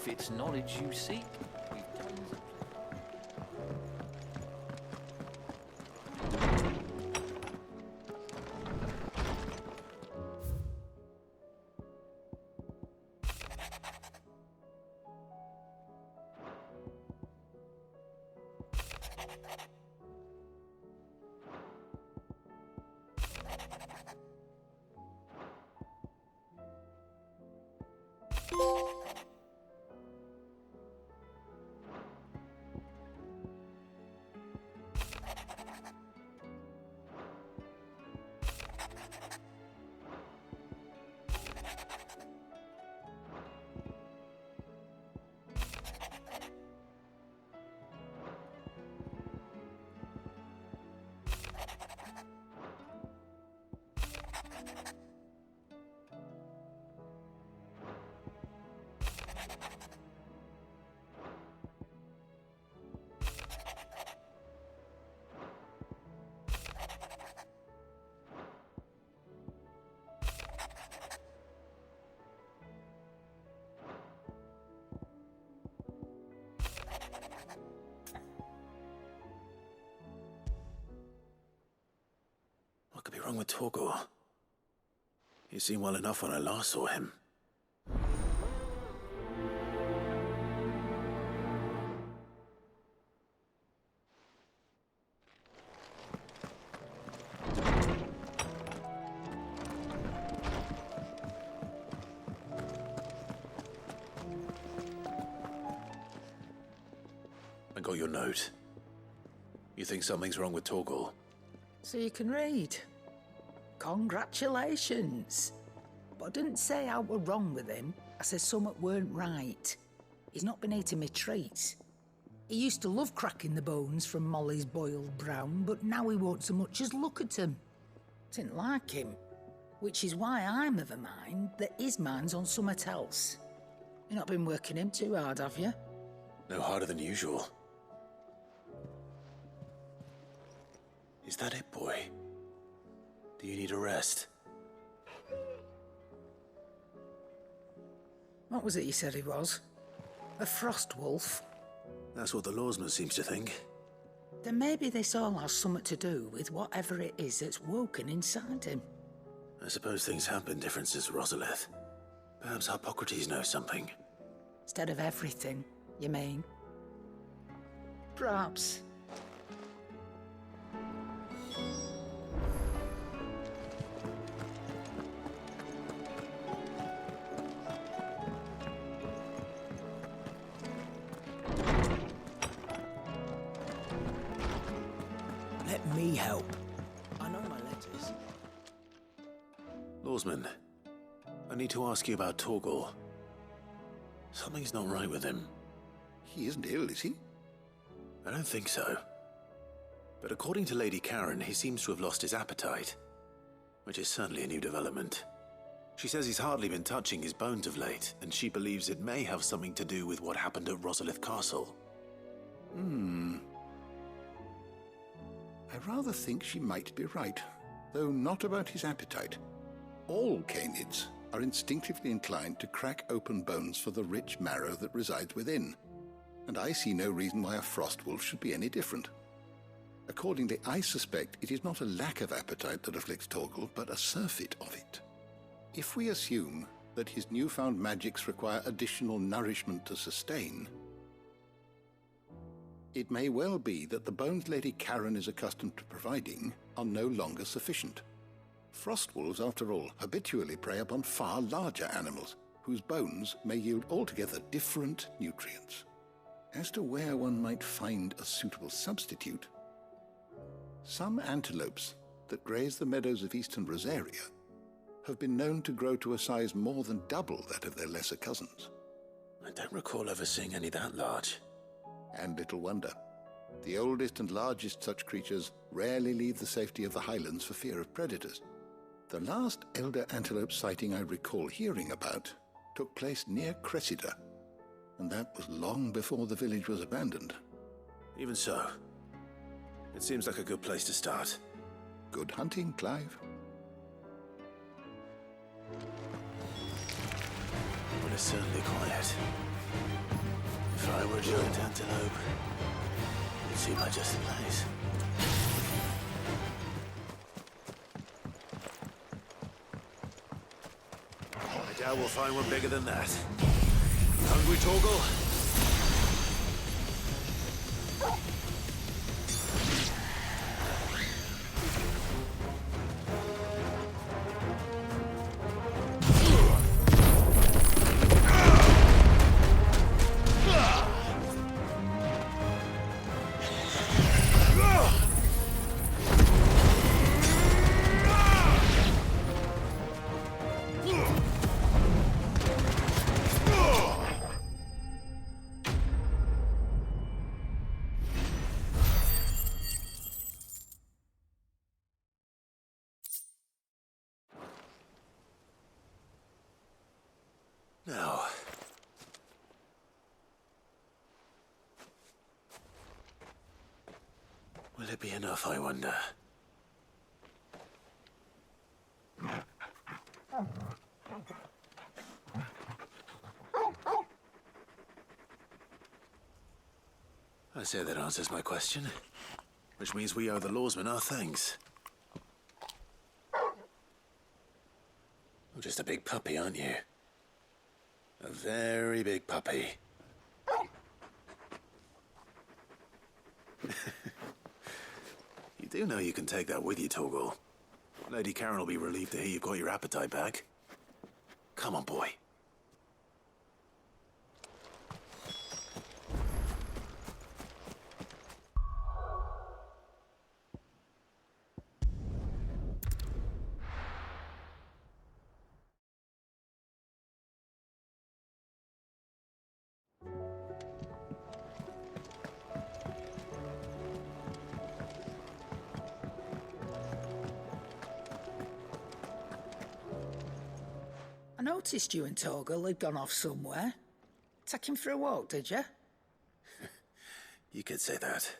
If it's knowledge you seek, we've tons of... What could be wrong with Torgor? He seemed well enough when I last saw him. I got your note. You think something's wrong with Torgor? So you can read. Congratulations. But I didn't say I were wrong with him. I said something weren't right. He's not been eating me treats. He used to love cracking the bones from Molly's boiled brown, but now he won't so much as look at them. Didn't like him. Which is why I'm of a mind that his mind's on something else. You've not been working him too hard, have you? No harder than usual. Is that it, boy? Do you need a rest? What was it you said he was? A frost wolf? That's what the lawsman seems to think. Then maybe this all has something to do with whatever it is that's woken inside him. I suppose things have been different since Rosalith. Perhaps Hippocrates knows something. Instead of everything, you mean? Perhaps. Let me help. I know my letters. Lawsman, I need to ask you about Torgor. Something's not right with him. He isn't ill, is he? I don't think so. But according to Lady Karen, he seems to have lost his appetite, which is certainly a new development. She says he's hardly been touching his bones of late, and she believes it may have something to do with what happened at Rosalith Castle. I rather think she might be right, though not about his appetite. All canids are instinctively inclined to crack open bones for the rich marrow that resides within, and I see no reason why a frost wolf should be any different. Accordingly, I suspect it is not a lack of appetite that afflicts Torgor, but a surfeit of it. If we assume that his newfound magics require additional nourishment to sustain, it may well be that the bones Lady Karen is accustomed to providing are no longer sufficient. Frost wolves, after all, habitually prey upon far larger animals, whose bones may yield altogether different nutrients. As to where one might find a suitable substitute, some antelopes that graze the meadows of eastern Rosaria have been known to grow to a size more than double that of their lesser cousins. I don't recall ever seeing any that large. And little wonder. The oldest and largest such creatures rarely leave the safety of the highlands for fear of predators. The last elder antelope sighting I recall hearing about took place near Cressida, and that was long before the village was abandoned. Even so, it seems like a good place to start. Good hunting, Clive. Well, it's certainly quiet. If I were a giant antelope, you'd see my just in place. I doubt we'll find one bigger than that. Hungry, Torgal? Now, will it be enough, I wonder? I say that answers my question, which means we owe the lawsman our thanks. You're just a big puppy, aren't you? A very big puppy. You do know you can take that with you, Torgal. Lady Karen will be relieved to hear you've got your appetite back. Come on, boy. I noticed you and Torgal had gone off somewhere. Take him for a walk, did you? You could say that.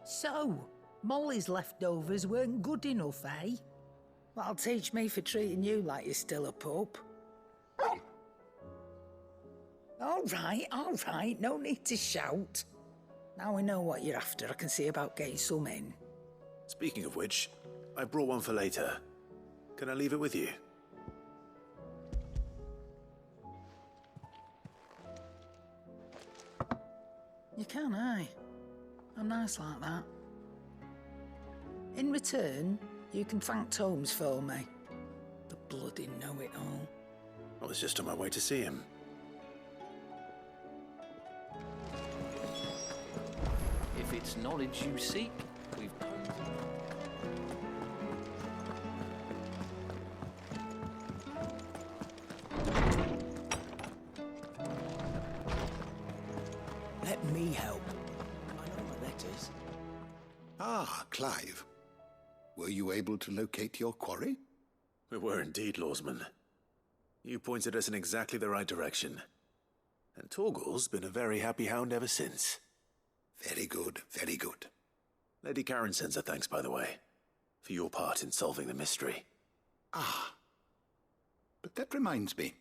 So, Molly's leftovers weren't good enough, eh? That'll teach me for treating you like you're still a pup. All right, no need to shout. Now we know what you're after, I can see about getting some in. Speaking of which, I brought one for later. Can I leave it with you? You can, aye. I'm nice like that. In return, you can thank Tomes for me. The bloody know-it-all. I was just on my way to see him. If it's knowledge you seek, we've Let me help. I know my letters. Ah, Clive. Were you able to locate your quarry? We were indeed, lawsman. You pointed us in exactly the right direction. And Torgal's been a very happy hound ever since. Very good, very good. Lady Karen sends her thanks, by the way, for your part in solving the mystery. Ah. But that reminds me.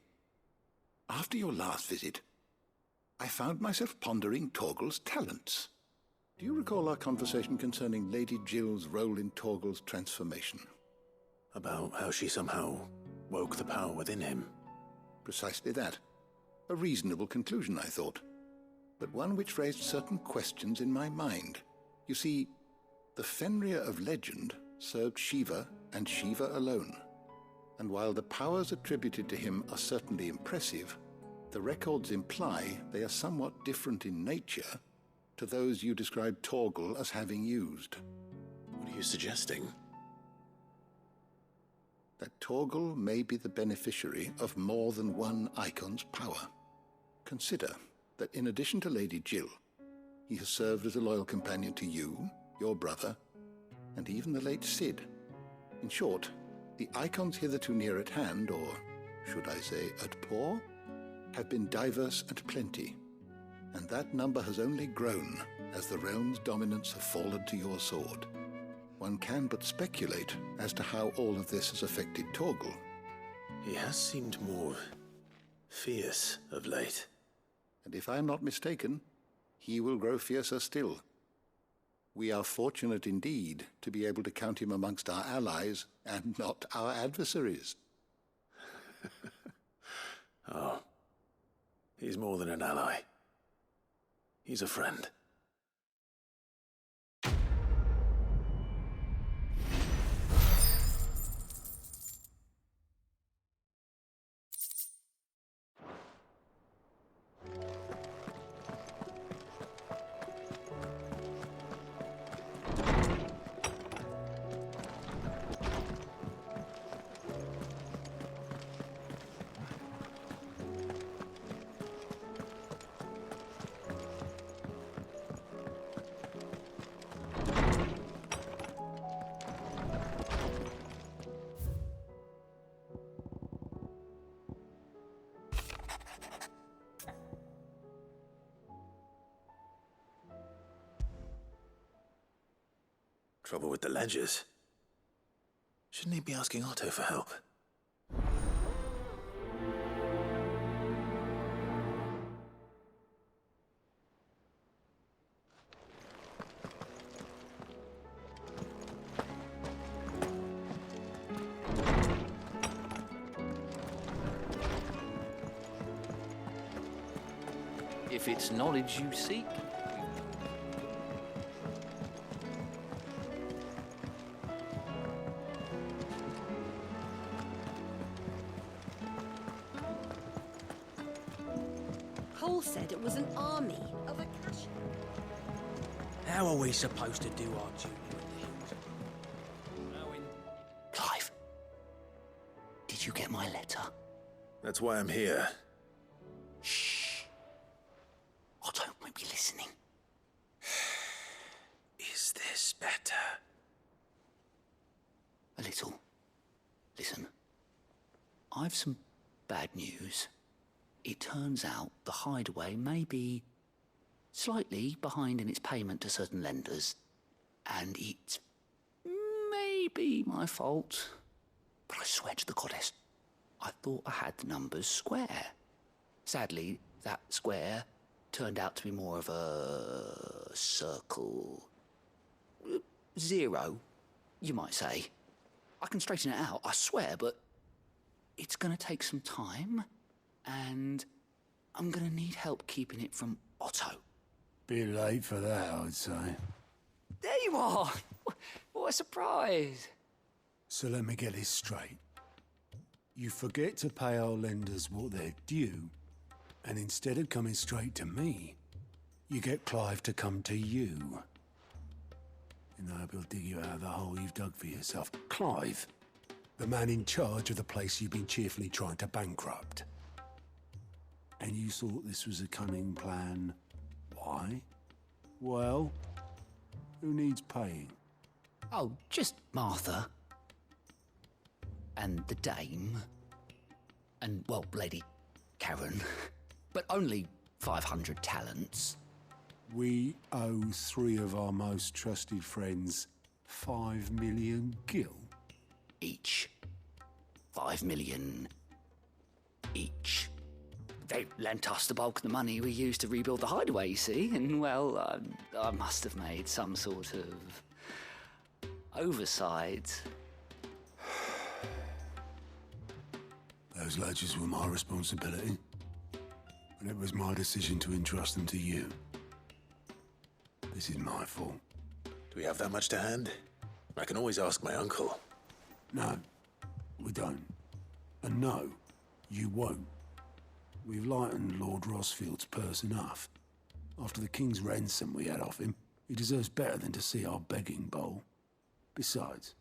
After your last visit, I found myself pondering Torgal's talents. Do you recall our conversation concerning Lady Jill's role in Torgal's transformation? About how she somehow woke the power within him. Precisely that. A reasonable conclusion, I thought, but one which raised certain questions in my mind. You see, the Fenrir of legend served Shiva and Shiva alone, and while the powers attributed to him are certainly impressive, the records imply they are somewhat different in nature to those you described Torgal as having used. What are you suggesting? That Torgal may be the beneficiary of more than one icon's power. Consider that in addition to Lady Jill, he has served as a loyal companion to you, your brother, and even the late Cid. In short, the icons hitherto near at hand, or should I say at paw, have been diverse and plenty, and that number has only grown as the realm's dominance have fallen to your sword. One can but speculate as to how all of this has affected Torgal. He has seemed more fierce of late. And if I am not mistaken, he will grow fiercer still. We are fortunate indeed to be able to count him amongst our allies and not our adversaries. Oh, he's more than an ally. He's a friend. Trouble with the ledgers. Shouldn't he be asking Otto for help? If it's knowledge you seek, Cole said it was an army of a cash. How are we supposed to do our duty in the hills? Knowing... Clive, did you get my letter? That's why I'm here. Shh. Otto won't be listening. Is this better? A little. Listen, I've some bad news. It turns out the hideaway may be slightly behind in its payment to certain lenders, and it may be my fault. But I swear to the goddess, I thought I had the numbers square. Sadly, that square turned out to be more of a circle. 0, you might say. I can straighten it out, I swear, but it's gonna take some time, and I'm gonna need help keeping it from Otto. Bit late for that, I'd say. There you are! What a surprise! So let me get this straight. You forget to pay our lenders what they're due, and instead of coming straight to me, you get Clive to come to you. And I hope he'll dig you out of the hole you've dug for yourself. Clive, the man in charge of the place you've been cheerfully trying to bankrupt. And you thought this was a cunning plan. Why? Well, who needs paying? Oh, just Martha. And the dame. And, well, Lady Karen. But only 500 talents. We owe 3 of our most trusted friends 5 million gil. Each. 5 million each. They lent us the bulk of the money we used to rebuild the hideaway, you see, and, well, I must have made some sort of oversight. Those ledgers were my responsibility, and it was my decision to entrust them to you. This is my fault. Do we have that much to hand? I can always ask my uncle. No, we don't. And no, you won't. We've lightened Lord Rosfield's purse enough. After the king's ransom we had off him, he deserves better than to see our begging bowl. Besides,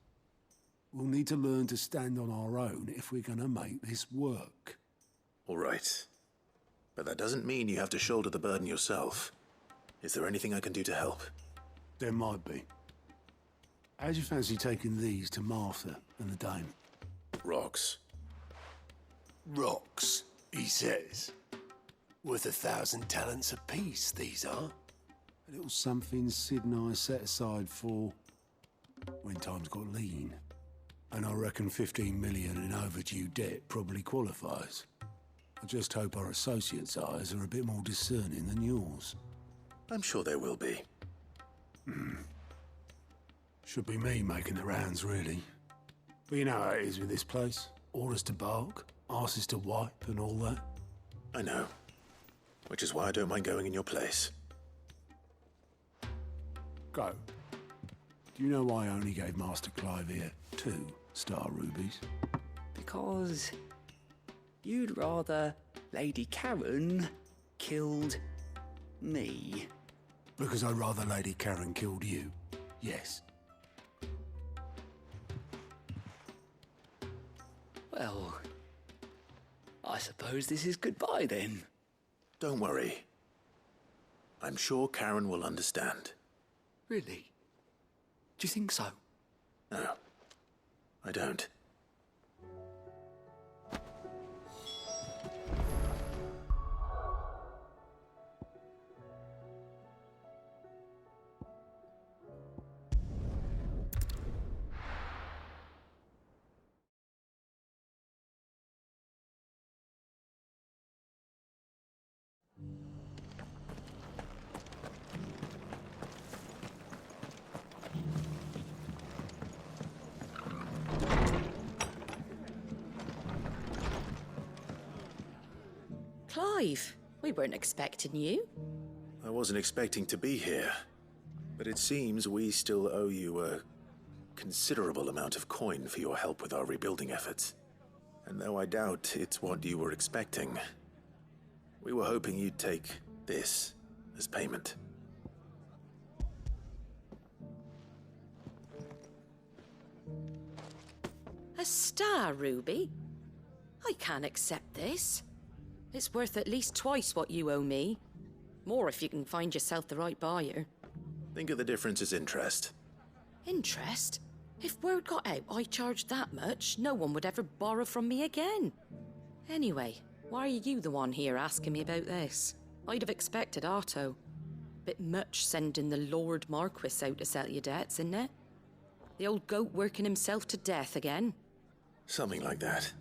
we'll need to learn to stand on our own if we're gonna make this work. All right. But that doesn't mean you have to shoulder the burden yourself. Is there anything I can do to help? There might be. How'd you fancy taking these to Martha and the dame? Rocks. Rocks, he says. Worth 1,000 talents apiece, these are. A little something Sid and I set aside for when times got lean. And I reckon 15 million in overdue debt probably qualifies. I just hope our associates' eyes are a bit more discerning than yours. I'm sure there will be. Should be me making the rounds, really. But you know how it is with this place. Orders to bark, arses to wipe and all that. I know. Which is why I don't mind going in your place. Go. Do you know why I only gave Master Clive here 2 star rubies? Because you'd rather Lady Karen killed me. Because I'd rather Lady Karen killed you. Yes. Well, I suppose this is goodbye then. Don't worry. I'm sure Karen will understand. Really? Do you think so? No, I don't. Clive, we weren't expecting you. I wasn't expecting to be here, but it seems we still owe you a considerable amount of coin for your help with our rebuilding efforts. And though I doubt it's what you were expecting, we were hoping you'd take this as payment. A star ruby? I can't accept this. It's worth at least twice what you owe me. More if you can find yourself the right buyer. Think of the difference as interest. Interest? If word got out I charged that much, no one would ever borrow from me again. Anyway, why are you the one here asking me about this? I'd have expected Otto. Bit much sending the Lord Marquis out to settle your debts, isn't it? The old goat working himself to death again. Something like that.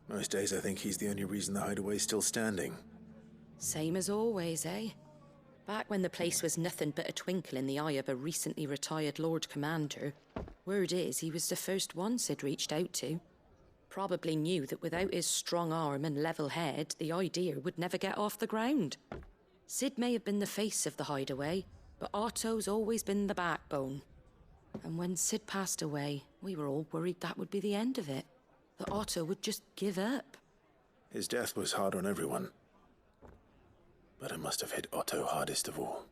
Most days I think he's the only reason the hideaway's still standing. Same as always, eh? Back when the place was nothing but a twinkle in the eye of a recently retired Lord Commander, word is he was the first one Sid reached out to. Probably knew that without his strong arm and level head, the idea would never get off the ground. Sid may have been the face of the hideaway, but Otto's always been the backbone. And when Sid passed away, we were all worried that would be the end of it. That Otto would just give up. His death was hard on everyone. But it must have hit Otto hardest of all.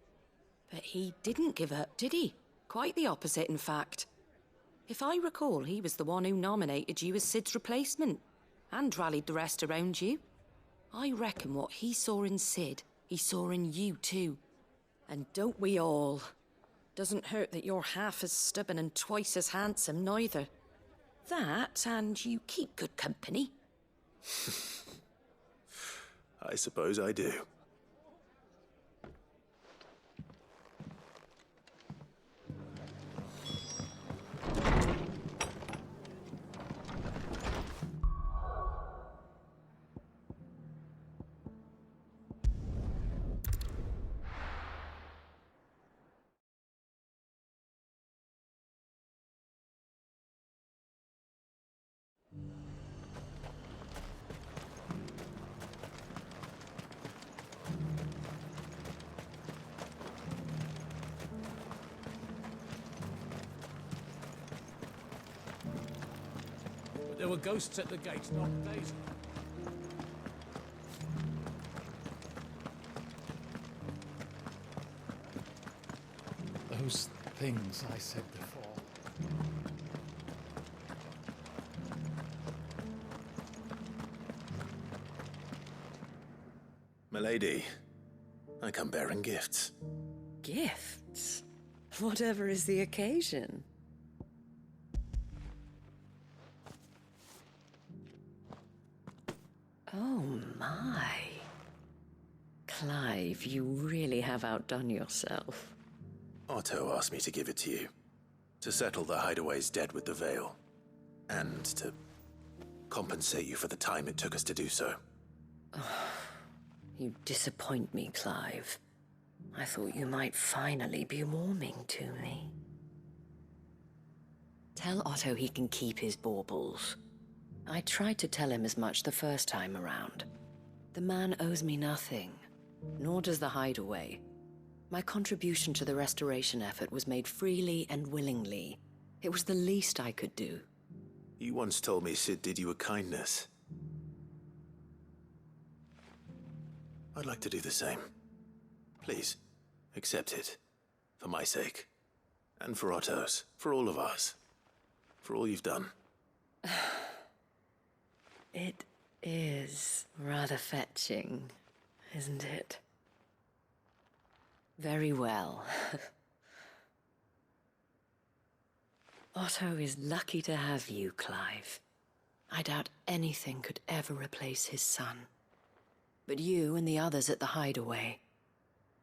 But he didn't give up, did he? Quite the opposite, in fact. If I recall, he was the one who nominated you as Sid's replacement, and rallied the rest around you. I reckon what he saw in Sid, he saw in you too. And don't we all? Doesn't hurt that you're half as stubborn and twice as handsome, neither. That, and you keep good company. I suppose I do. There were ghosts at the gate, not days. Those things I said before. Milady, I come bearing gifts. Gifts? Whatever is the occasion. Oh my. Clive, you really have outdone yourself. Otto asked me to give it to you. To settle the hideaway's debt with the Veil. And to compensate you for the time it took us to do so. You disappoint me, Clive. I thought you might finally be warming to me. Tell Otto he can keep his baubles. I tried to tell him as much the first time around. The man owes me nothing, nor does the hideaway. My contribution to the restoration effort was made freely and willingly. It was the least I could do. You once told me Sid did you a kindness. I'd like to do the same. Please, accept it. For my sake. And for Otto's. For all of us. For all you've done. It is rather fetching, isn't it? Very well. Otto is lucky to have you, Clive. I doubt anything could ever replace his son. But you and the others at the hideaway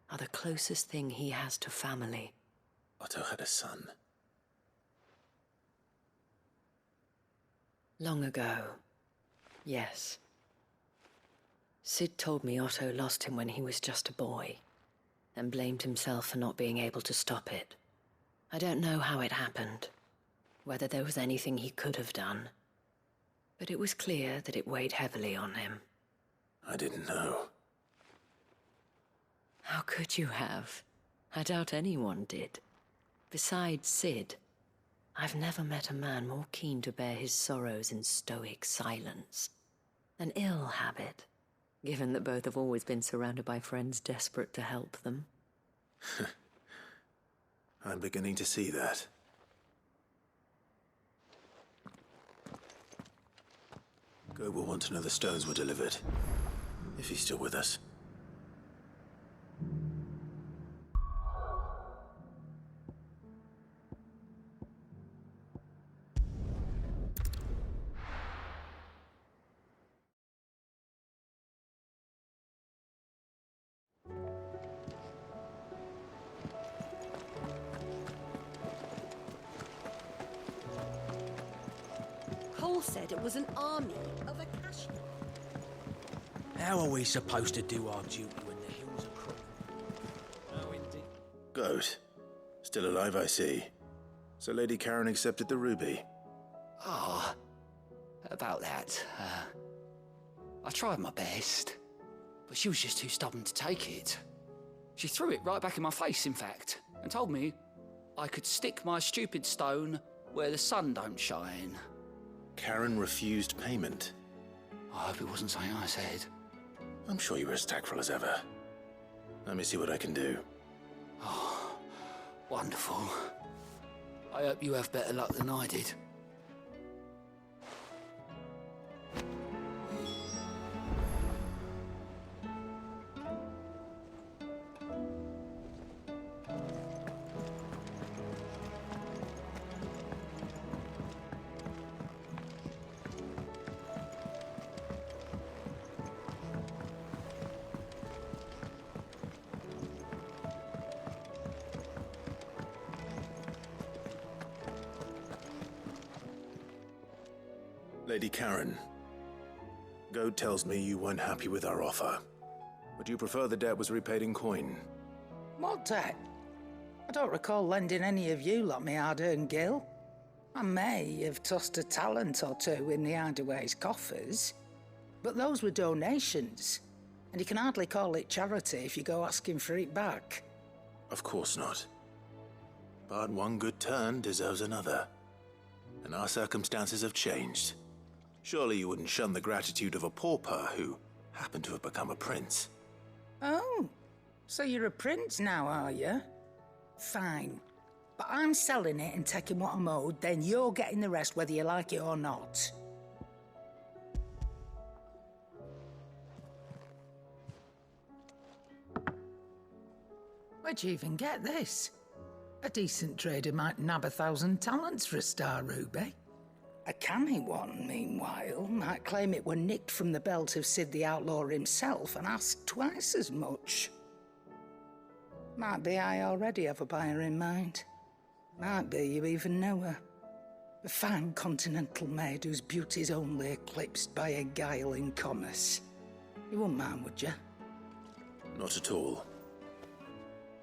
are the closest thing he has to family. Otto had a son. Long ago, yes. Sid told me Otto lost him when he was just a boy, and blamed himself for not being able to stop it. I don't know how it happened, whether there was anything he could have done, but it was clear that it weighed heavily on him. I didn't know. How could you have? I doubt anyone did. Besides Sid, I've never met a man more keen to bear his sorrows in stoic silence. An ill habit, given that both have always been surrounded by friends desperate to help them. I'm beginning to see that. Go will want to know the stones were delivered. If he's still with us. Cole said it was an army of a cashier. How are we supposed to do our duty when the hills are crumbling? Oh, indeed. Goat. Still alive, I see. So Lady Karen accepted the ruby. Ah, about that. I tried my best, but she was just too stubborn to take it. She threw it right back in my face, in fact, and told me I could stick my stupid stone where the sun don't shine. Karen refused payment. I hope it wasn't something I said. I'm sure you were as tactful as ever. Let me see what I can do. Oh, wonderful. I hope you have better luck than I did. Lady Karen, Goad tells me you weren't happy with our offer. Would you prefer the debt was repaid in coin? What debt? I don't recall lending any of you lot me hard-earned gil. I may have tossed a talent or two in the hideaway's coffers, but those were donations, and you can hardly call it charity if you go asking for it back. Of course not. But one good turn deserves another. And our circumstances have changed. Surely you wouldn't shun the gratitude of a pauper who happened to have become a prince. Oh, so you're a prince now, are you? Fine. But I'm selling it and taking what I'm owed, then you're getting the rest whether you like it or not. Where'd you even get this? A decent trader might nab 1,000 talents for a star ruby. A canny one, meanwhile, might claim it were nicked from the belt of Sid the Outlaw himself and ask twice as much. Might be I already have a buyer in mind. Might be you even know her. A fine continental maid whose beauty's only eclipsed by a guile in commerce. You wouldn't mind, would you? Not at all.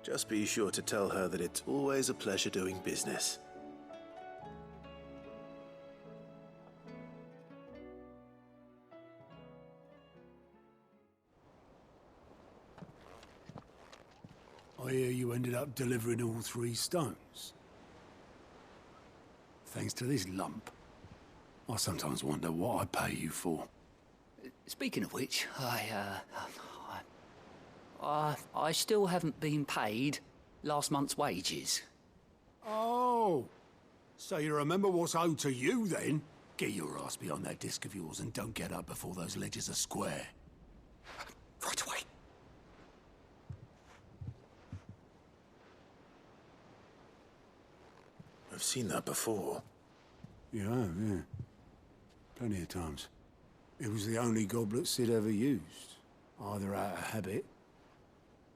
Just be sure to tell her that it's always a pleasure doing business. I hear you ended up delivering all 3 stones. Thanks to this lump. I sometimes wonder what I pay you for. Speaking of which, I still haven't been paid last month's wages. Oh, so you remember what's owed to you then? Get your ass behind that disc of yours and don't get up before those ledgers are square. Right away. I've seen that before. You have, yeah. Plenty of times. It was the only goblet Sid ever used. Either out of habit,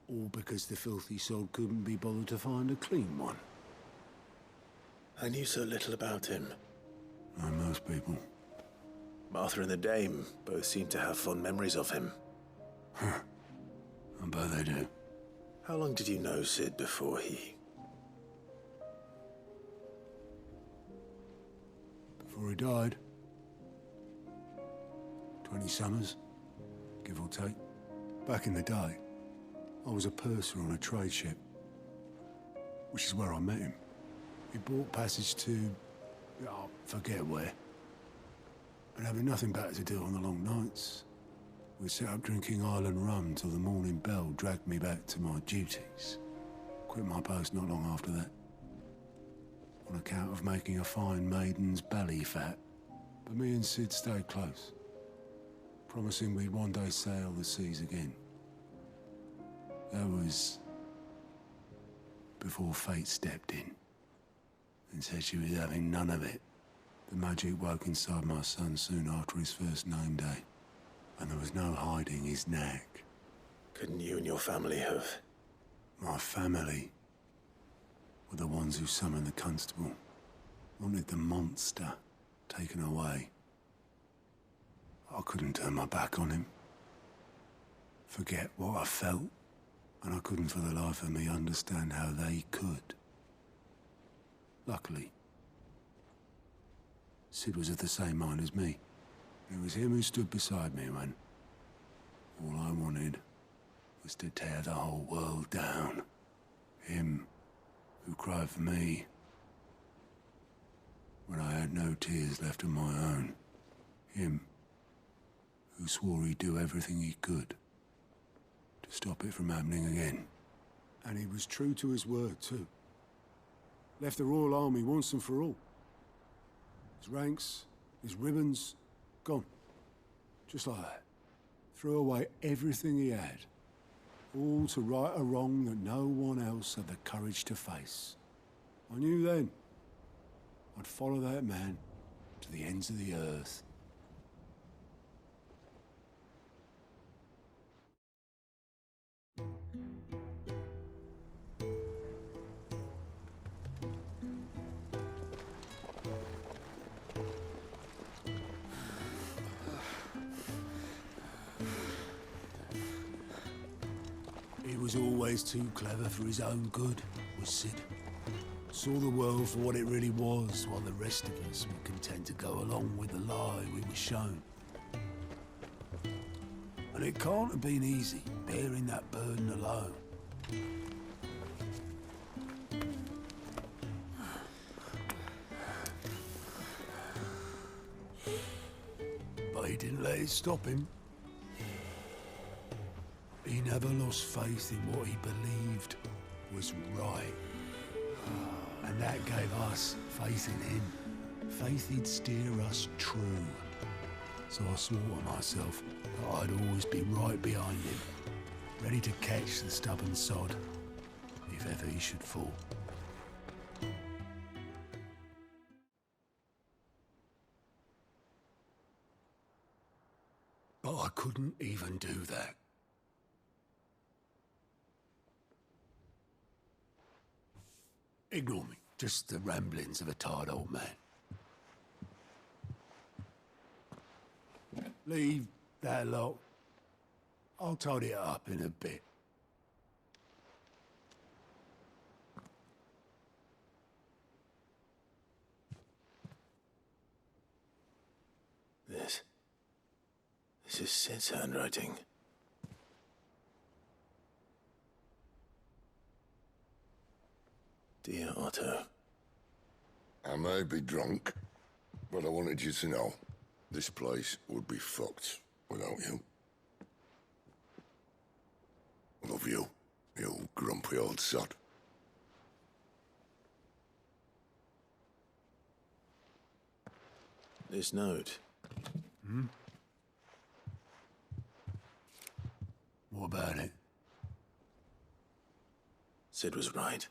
or because the filthy sod couldn't be bothered to find a clean one. I knew so little about him. Like most people. Martha and the Dame both seem to have fond memories of him. Huh. I bet they do. How long did you know Sid before he... Before he died? 20 summers, give or take. Back in the day, I was a purser on a trade ship, which is where I met him. He bought passage to... oh, forget where. And having nothing better to do on the long nights, we set up drinking island rum till the morning bell dragged me back to my duties. Quit my post not long after that, on account of making a fine maiden's belly fat. But me and Sid stayed close, promising we'd one day sail the seas again. That was before fate stepped in and said she was having none of it. The magic woke inside my son soon after his first name day, and there was no hiding his knack. Couldn't you and your family have... My family were the ones who summoned the constable, wanted the monster taken away. I couldn't turn my back on him, forget what I felt, and I couldn't for the life of me understand how they could. Luckily, Sid was of the same mind as me. It was him who stood beside me when all I wanted was to tear the whole world down. Him who cried for me when I had no tears left of my own. Him who swore he'd do everything he could to stop it from happening again. And he was true to his word, too. Left the Royal Army once and for all. His ranks, his ribbons, gone. Just like that. Threw away everything he had. All to right a wrong that no one else had the courage to face. I knew then I'd follow that man to the ends of the earth. He was always too clever for his own good, was Sid. Saw the world for what it really was, while the rest of us were content to go along with the lie we were shown. And it can't have been easy, bearing that burden alone. But he didn't let it stop him. He never lost faith in what he believed was right. And that gave us faith in him. Faith he'd steer us true. So I swore to myself that I'd always be right behind him, ready to catch the stubborn sod if ever he should fall. couldn't even do that. Ignore me. Just the ramblings of a tired old man. Leave that lot. I'll tidy it up in a bit. This is Sid's handwriting. Dear Otto. I may be drunk, but I wanted you to know this place would be fucked without you. Love you, you grumpy old sod. This note. What about it? Sid was right.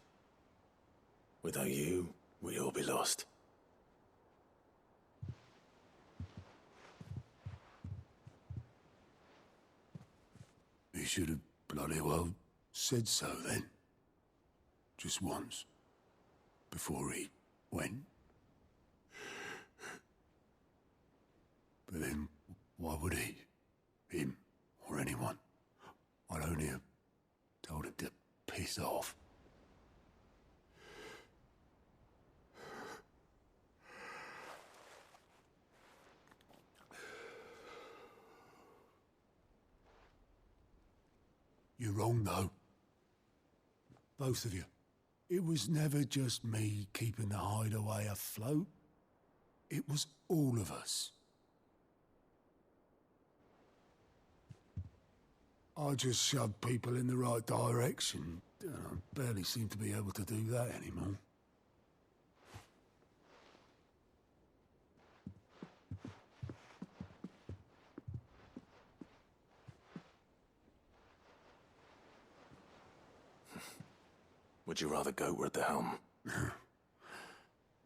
Without you, we'd all be lost. He should have bloody well said so then. Just once. Before he went. But then, why would he? Him, or anyone? I'd only have told him to piss off. You're wrong, though. Both of you. It was never just me keeping the hideaway afloat. It was all of us. I just shoved people in the right direction. I barely seem to be able to do that anymore. Would you rather Goat were at the helm?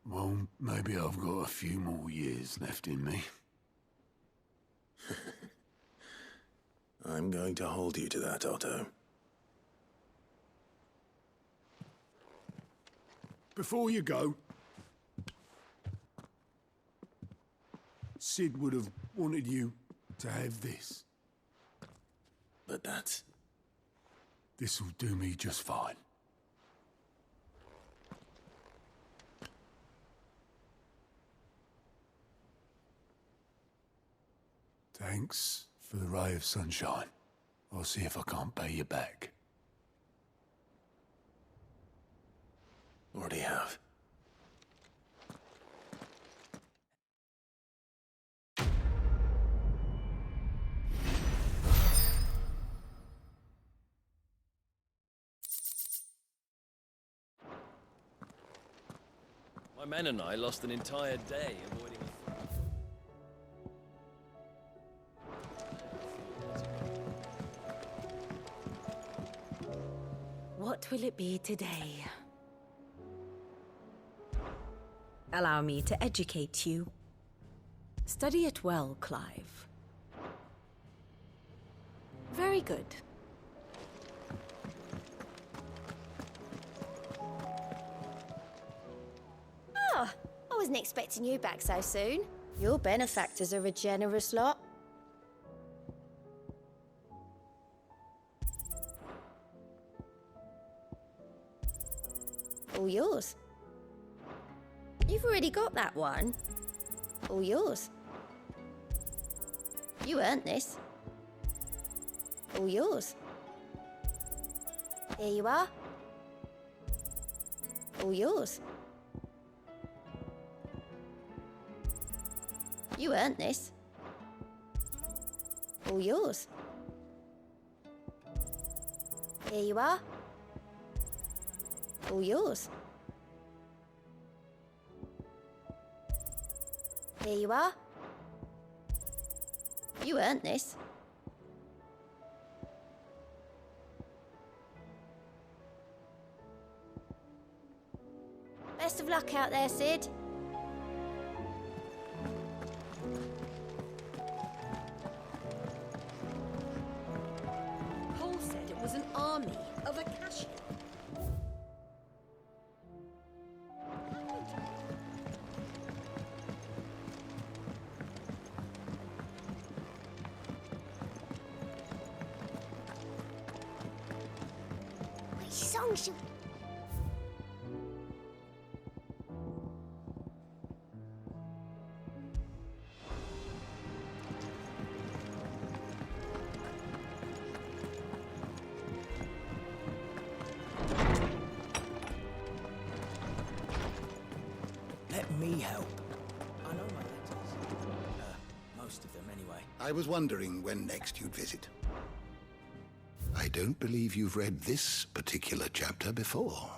Well, maybe I've got a few more years left in me. I'm going to hold you to that, Otto. Before you go, Sid would have wanted you to have this. But that's... This'll do me just fine. Thanks for the ray of sunshine. I'll see if I can't pay you back. Already have. My men and I lost an entire day avoiding... What will it be today? Allow me to educate you. Study it well, Clive. Very good. Oh, I wasn't expecting you back so soon. Your benefactors are a generous lot. All yours. You've already got that one. All yours. You earned this. All yours. Here you are. All yours. You earned this. All yours. Here you are. All yours. Here you are. You earned this. Best of luck out there, Sid. song should... Let me help. I know my letters. Most of them, anyway. I was wondering when next you'd visit. I don't believe you've read this particular chapter before.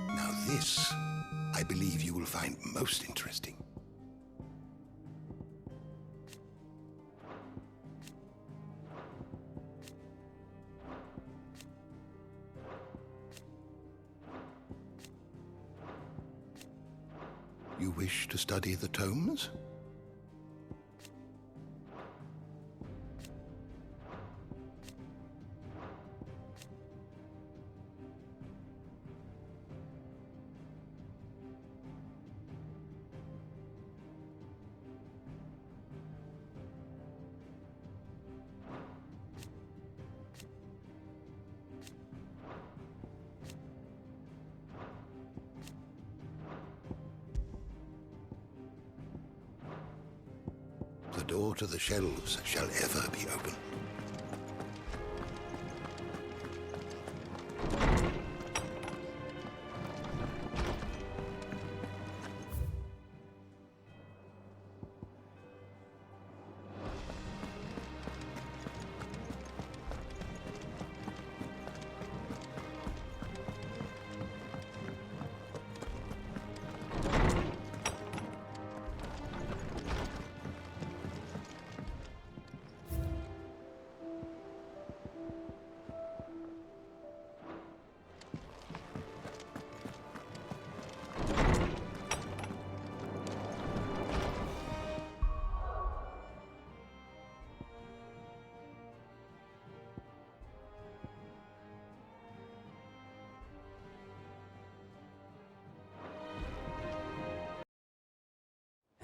Now this, I believe you will find most interesting. You wish to study the tomes? The door to the shelves shall ever be open.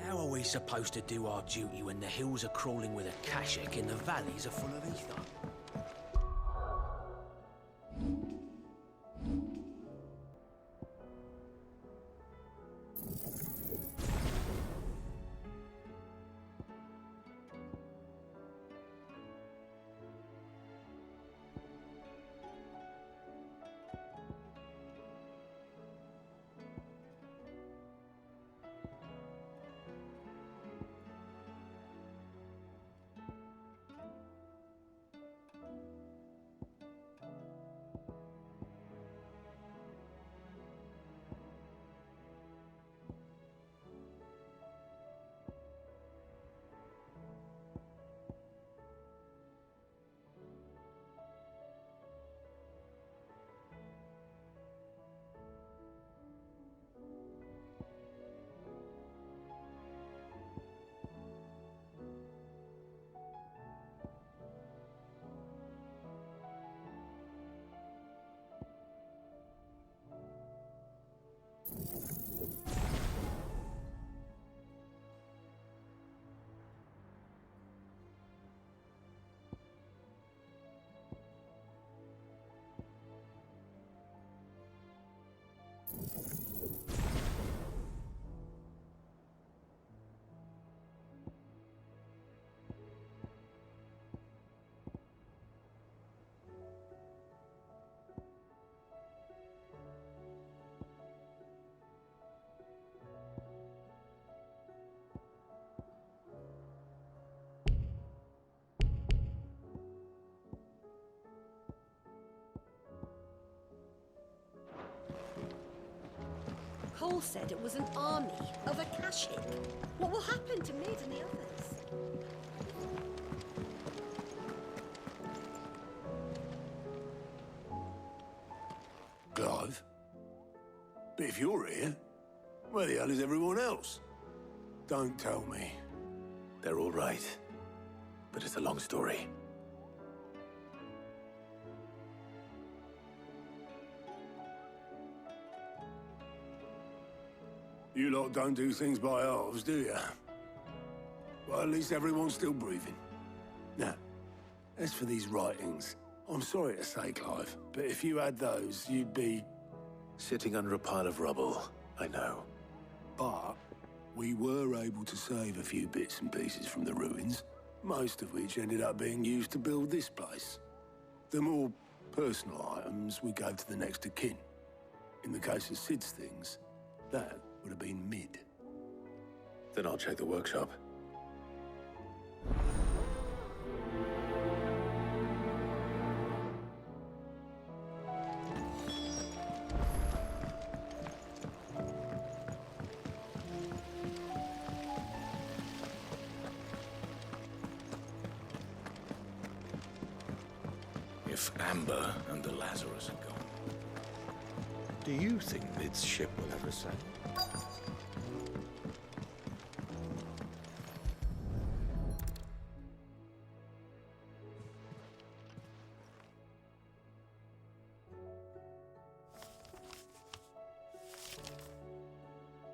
How are we supposed to do our duty when the hills are crawling with a kashik and the valleys are full of ether? Cole said it was an army of Akashic. What will happen to Mid and the others? Clive? But if you're here, where the hell is everyone else? Don't tell me. They're all right. But it's a long story. You lot don't do things by halves, do you? Well, at least everyone's still breathing. Now, as for these writings, I'm sorry to say, Clive, but if you had those, you'd be... Sitting under a pile of rubble, I know. But we were able to save a few bits and pieces from the ruins, most of which ended up being used to build this place. The more personal items we gave to the next of kin. In the case of Sid's things, that would have been mid. Then I'll check the workshop. If Amber and the Lazarus are gone, do you think Mid's ship will ever sail?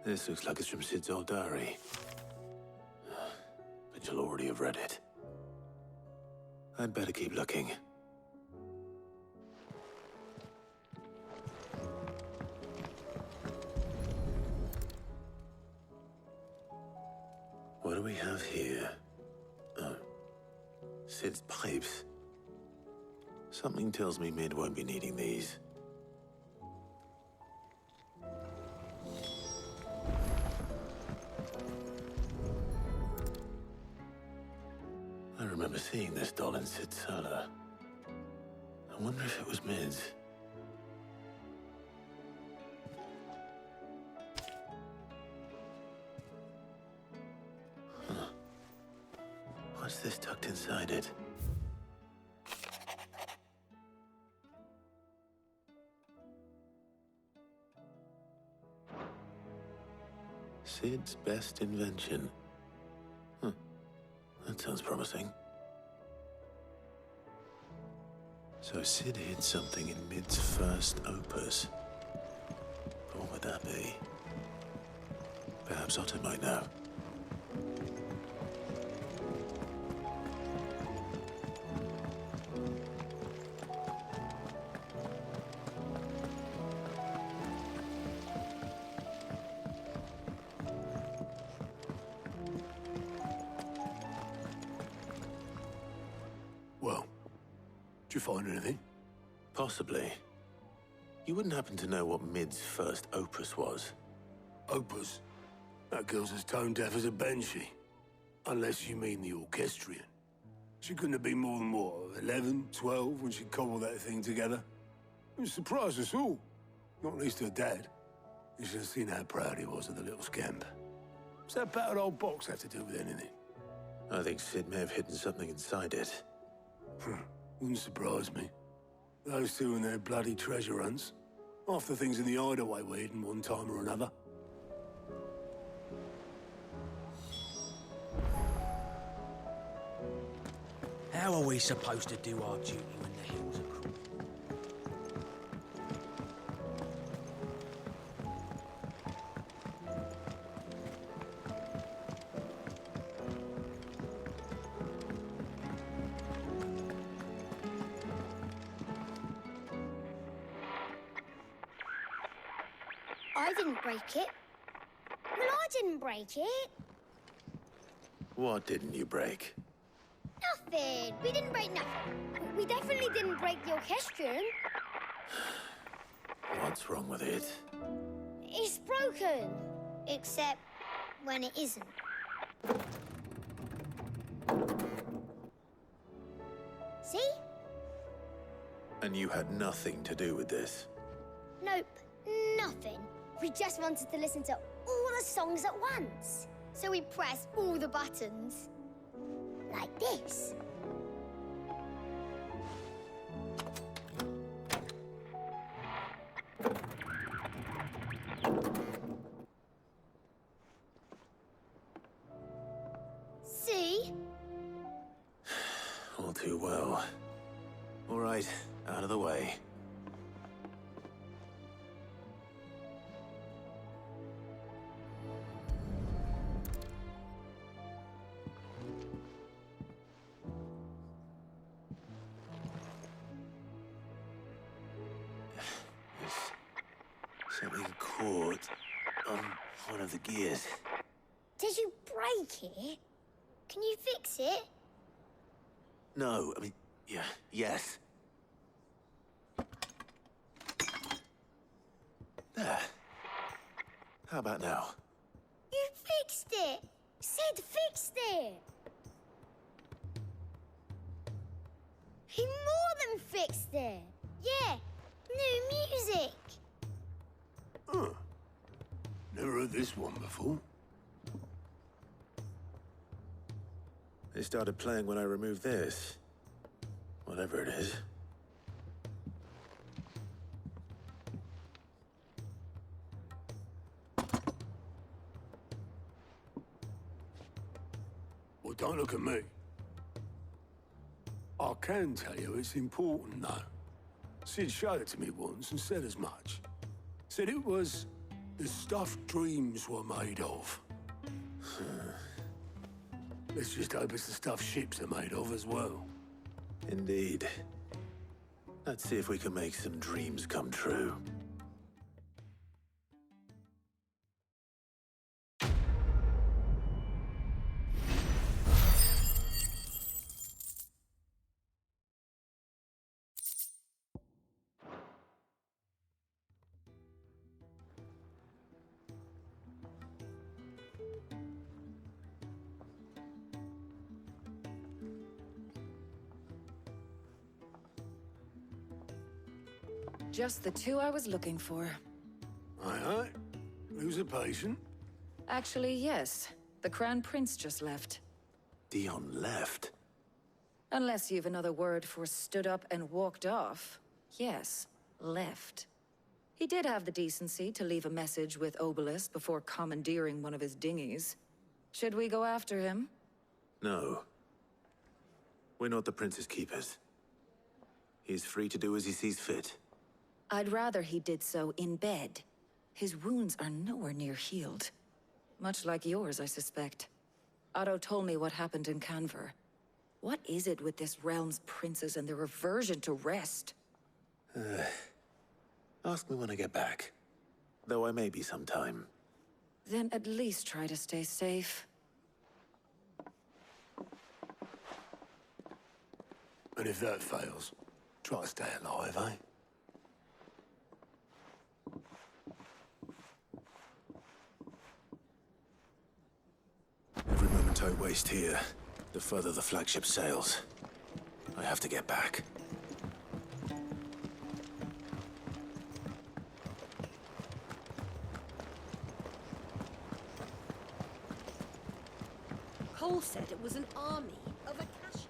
This looks like it's from Sid's old diary. But you'll already have read it. I'd better keep looking. What do we have here? Oh. Sid's pipes. Something tells me Mid won't be needing these. I remember seeing this doll in Sid's cellar. I wonder if it was Mid's. What's this tucked inside it? Sid's best invention. That sounds promising. So Sid hid something in Mid's first opus. But what would that be? Perhaps Otto might know. Did you find anything? Possibly. You wouldn't happen to know what Mid's first opus was? Opus? That girl's as tone deaf as a banshee. Unless you mean the orchestrion. She couldn't have been more than, what, 11, 12 when she cobbled that thing together? It surprised us all. Not least her dad. You should have seen how proud he was of the little scamp. What's that battered old box have to do with anything? I think Sid may have hidden something inside it. Wouldn't surprise me. Those two and their bloody treasure hunts. Half the things in the hideaway were hidden one time or another. How are we supposed to do our duty when the hills are cruel? I didn't break it. Well, I didn't break it. What didn't you break? Nothing. We didn't break nothing. We definitely didn't break the orchestrion. What's wrong with it? It's broken. Except when it isn't. See? And you had nothing to do with this? Nope. Nothing. We just wanted to listen to all the songs at once. So we pressed all the buttons. Like this. See? All too well. All right, out of the way. Something caught on one of the gears. Did you break it? Can you fix it? No, I mean, yeah, yes. There. How about now? You fixed it! Sid fixed it! He more than fixed it! Yeah, new music! Huh. Never heard this one before. They started playing when I removed this. Whatever it is. Well, don't look at me. I can tell you it's important, though. Sid showed it to me once and said as much. Said it was the stuff dreams were made of. Let's just hope it's the stuff ships are made of as well. Indeed. Let's see if we can make some dreams come true. Just the two I was looking for. Aye, aye. Who's a patient? Actually, yes. The Crown Prince just left. Dion left? Unless you've another word for stood up and walked off. Yes, left. He did have the decency to leave a message with Obelisk before commandeering one of his dinghies. Should we go after him? No. We're not the Prince's keepers. He's free to do as he sees fit. I'd rather he did so in bed. His wounds are nowhere near healed. Much like yours, I suspect. Otto told me what happened in Canver. What is it with this realm's princes and their aversion to rest? Ask me when I get back. Though I may be sometime. Then at least try to stay safe. And if that fails, try to stay alive, eh? Every moment I waste here, the further the flagship sails. I have to get back. Cole said it was an army of Akashi.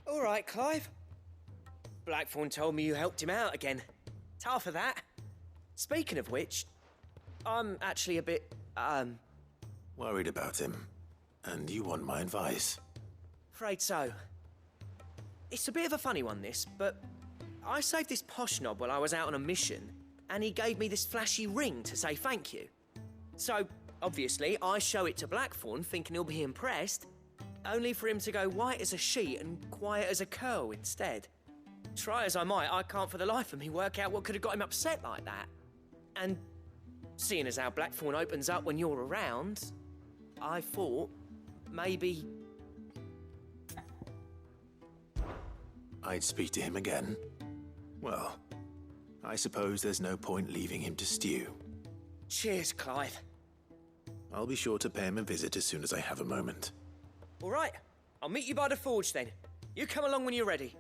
All right, Clive. Blackthorn told me you helped him out again. Tough for that. Speaking of which, I'm actually a bit, Worried about him. And you want my advice? afraid so. It's a bit of a funny one, this, but I saved this posh knob while I was out on a mission, and he gave me this flashy ring to say thank you. So, obviously, I show it to Blackthorn, thinking he'll be impressed, only for him to go white as a sheet and quiet as a curl instead. Try as I might, I can't for the life of me work out what could have got him upset like that. And seeing as how Blackthorn opens up when you're around, I thought maybe... I'd speak to him again. Well, I suppose there's no point leaving him to stew. Cheers, Clive. I'll be sure to pay him a visit as soon as I have a moment. All right, I'll meet you by the forge then. You come along when you're ready.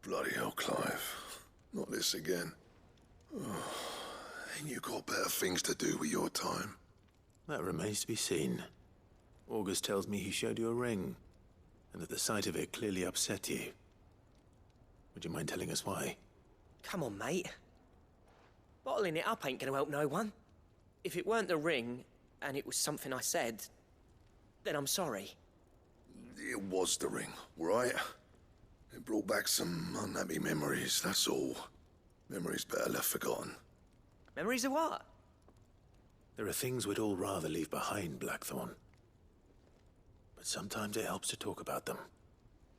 Bloody hell, Clive. Not this again. Oh, ain't you got better things to do with your time? That remains to be seen. August tells me he showed you a ring, and that the sight of it clearly upset you. Would you mind telling us why? Come on, mate. Bottling it up ain't gonna help no one. If it weren't the ring, and it was something I said, then I'm sorry. It was the ring, right? It brought back some unhappy memories, that's all. Memories better left forgotten. Memories of what? There are things we'd all rather leave behind, Blackthorn. But sometimes it helps to talk about them.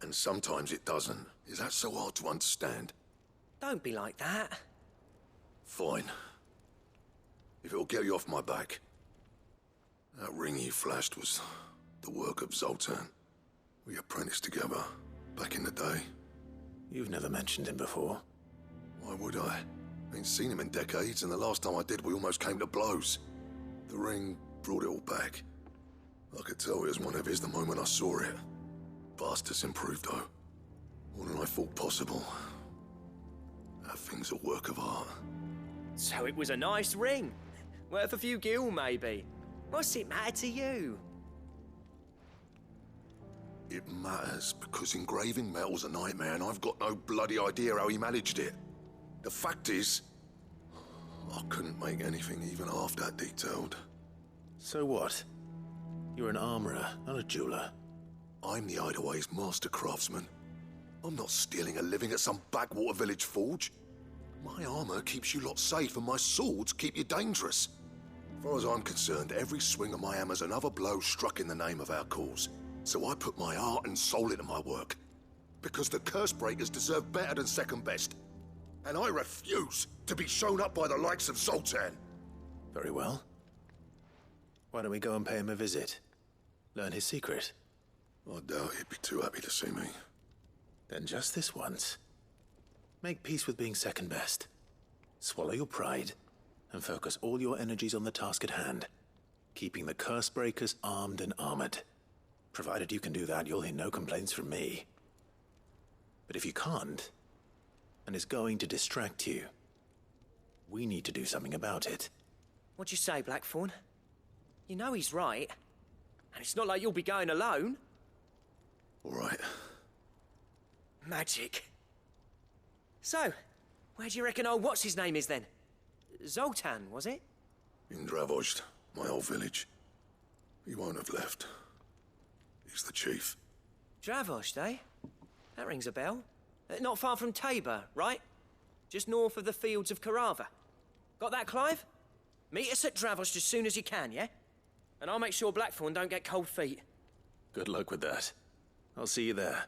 And sometimes it doesn't. Is that so hard to understand? Don't be like that. Fine. If it'll get you off my back. That ring you flashed was the work of Zoltan. We apprenticed together, back in the day. You've never mentioned him before. Why would I? Ain't seen him in decades, and the last time I did, we almost came to blows. The ring brought it all back. I could tell it was one of his the moment I saw it. Bastard's improved, though. More than I thought possible. That thing's a work of art. So it was a nice ring. Worth a few gil, maybe. What's it matter to you? It matters because engraving metal's a nightmare, and I've got no bloody idea how he managed it. The fact is, I couldn't make anything even half that detailed. So what? You're an armorer, not a jeweler. I'm the Hideaway's master craftsman. I'm not stealing a living at some backwater village forge. My armor keeps you lot safe, and my swords keep you dangerous. As far as I'm concerned, every swing of my hammer's another blow struck in the name of our cause. So I put my heart and soul into my work. Because the curse breakers deserve better than second best. And I refuse to be shown up by the likes of Zoltan. Very well. Why don't we go and pay him a visit? Learn his secret. I doubt he'd be too happy to see me. Then just this once. Make peace with being second best. Swallow your pride, and focus all your energies on the task at hand. Keeping the curse breakers armed and armored. Provided you can do that, you'll hear no complaints from me. But if you can't, and it's going to distract you, we need to do something about it. What'd you say, Blackthorn? You know he's right. And it's not like you'll be going alone. All right. Magic. So, where do you reckon old what's-his-name is then? Zoltan, was it? In Dravozd, my old village. He won't have left. He's the chief. Dravozd, eh? That rings a bell. Not far from Tabor, right? Just north of the fields of Karava. Got that, Clive? Meet us at Dravozd as soon as you can, yeah? And I'll make sure Blackthorn don't get cold feet. Good luck with that. I'll see you there.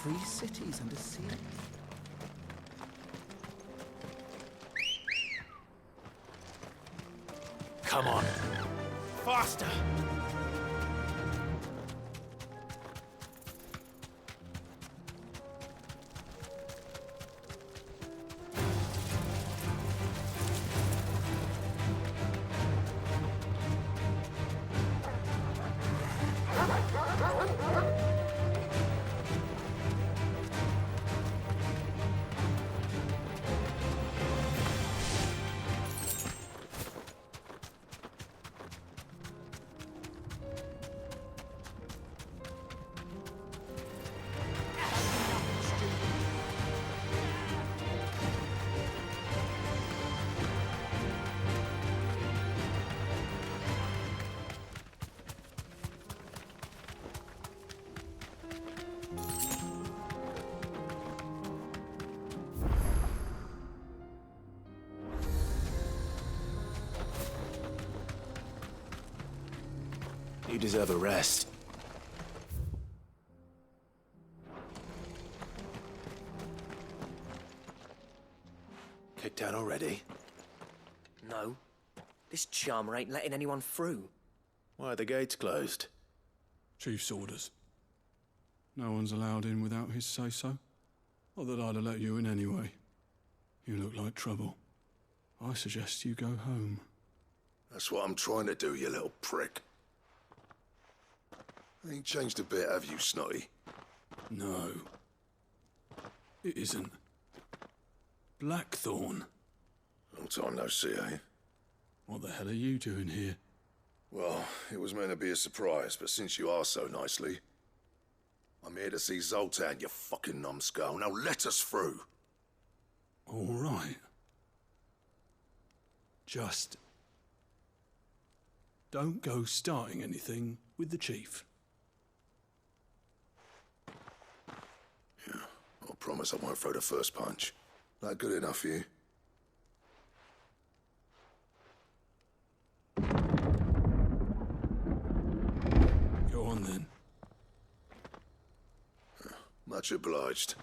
Free cities under sea. Come on. Faster! You deserve a rest. Kicked out already? No. This charmer ain't letting anyone through. Why are the gates closed? Chief's orders. No one's allowed in without his say-so. Not that I'd have let you in anyway. You look like trouble. I suggest you go home. That's what I'm trying to do, you little prick. Ain't changed a bit, have you, Snotty? No. It isn't. Blackthorn. Long time no see, eh? What the hell are you doing here? Well, it was meant to be a surprise, but since you asked so nicely... I'm here to see Zoltan, you fucking numbskull. Now let us through. All right. Just... don't go starting anything with the chief. Yeah, I promise I won't throw the first punch. That good enough for you? Go on then. Much obliged.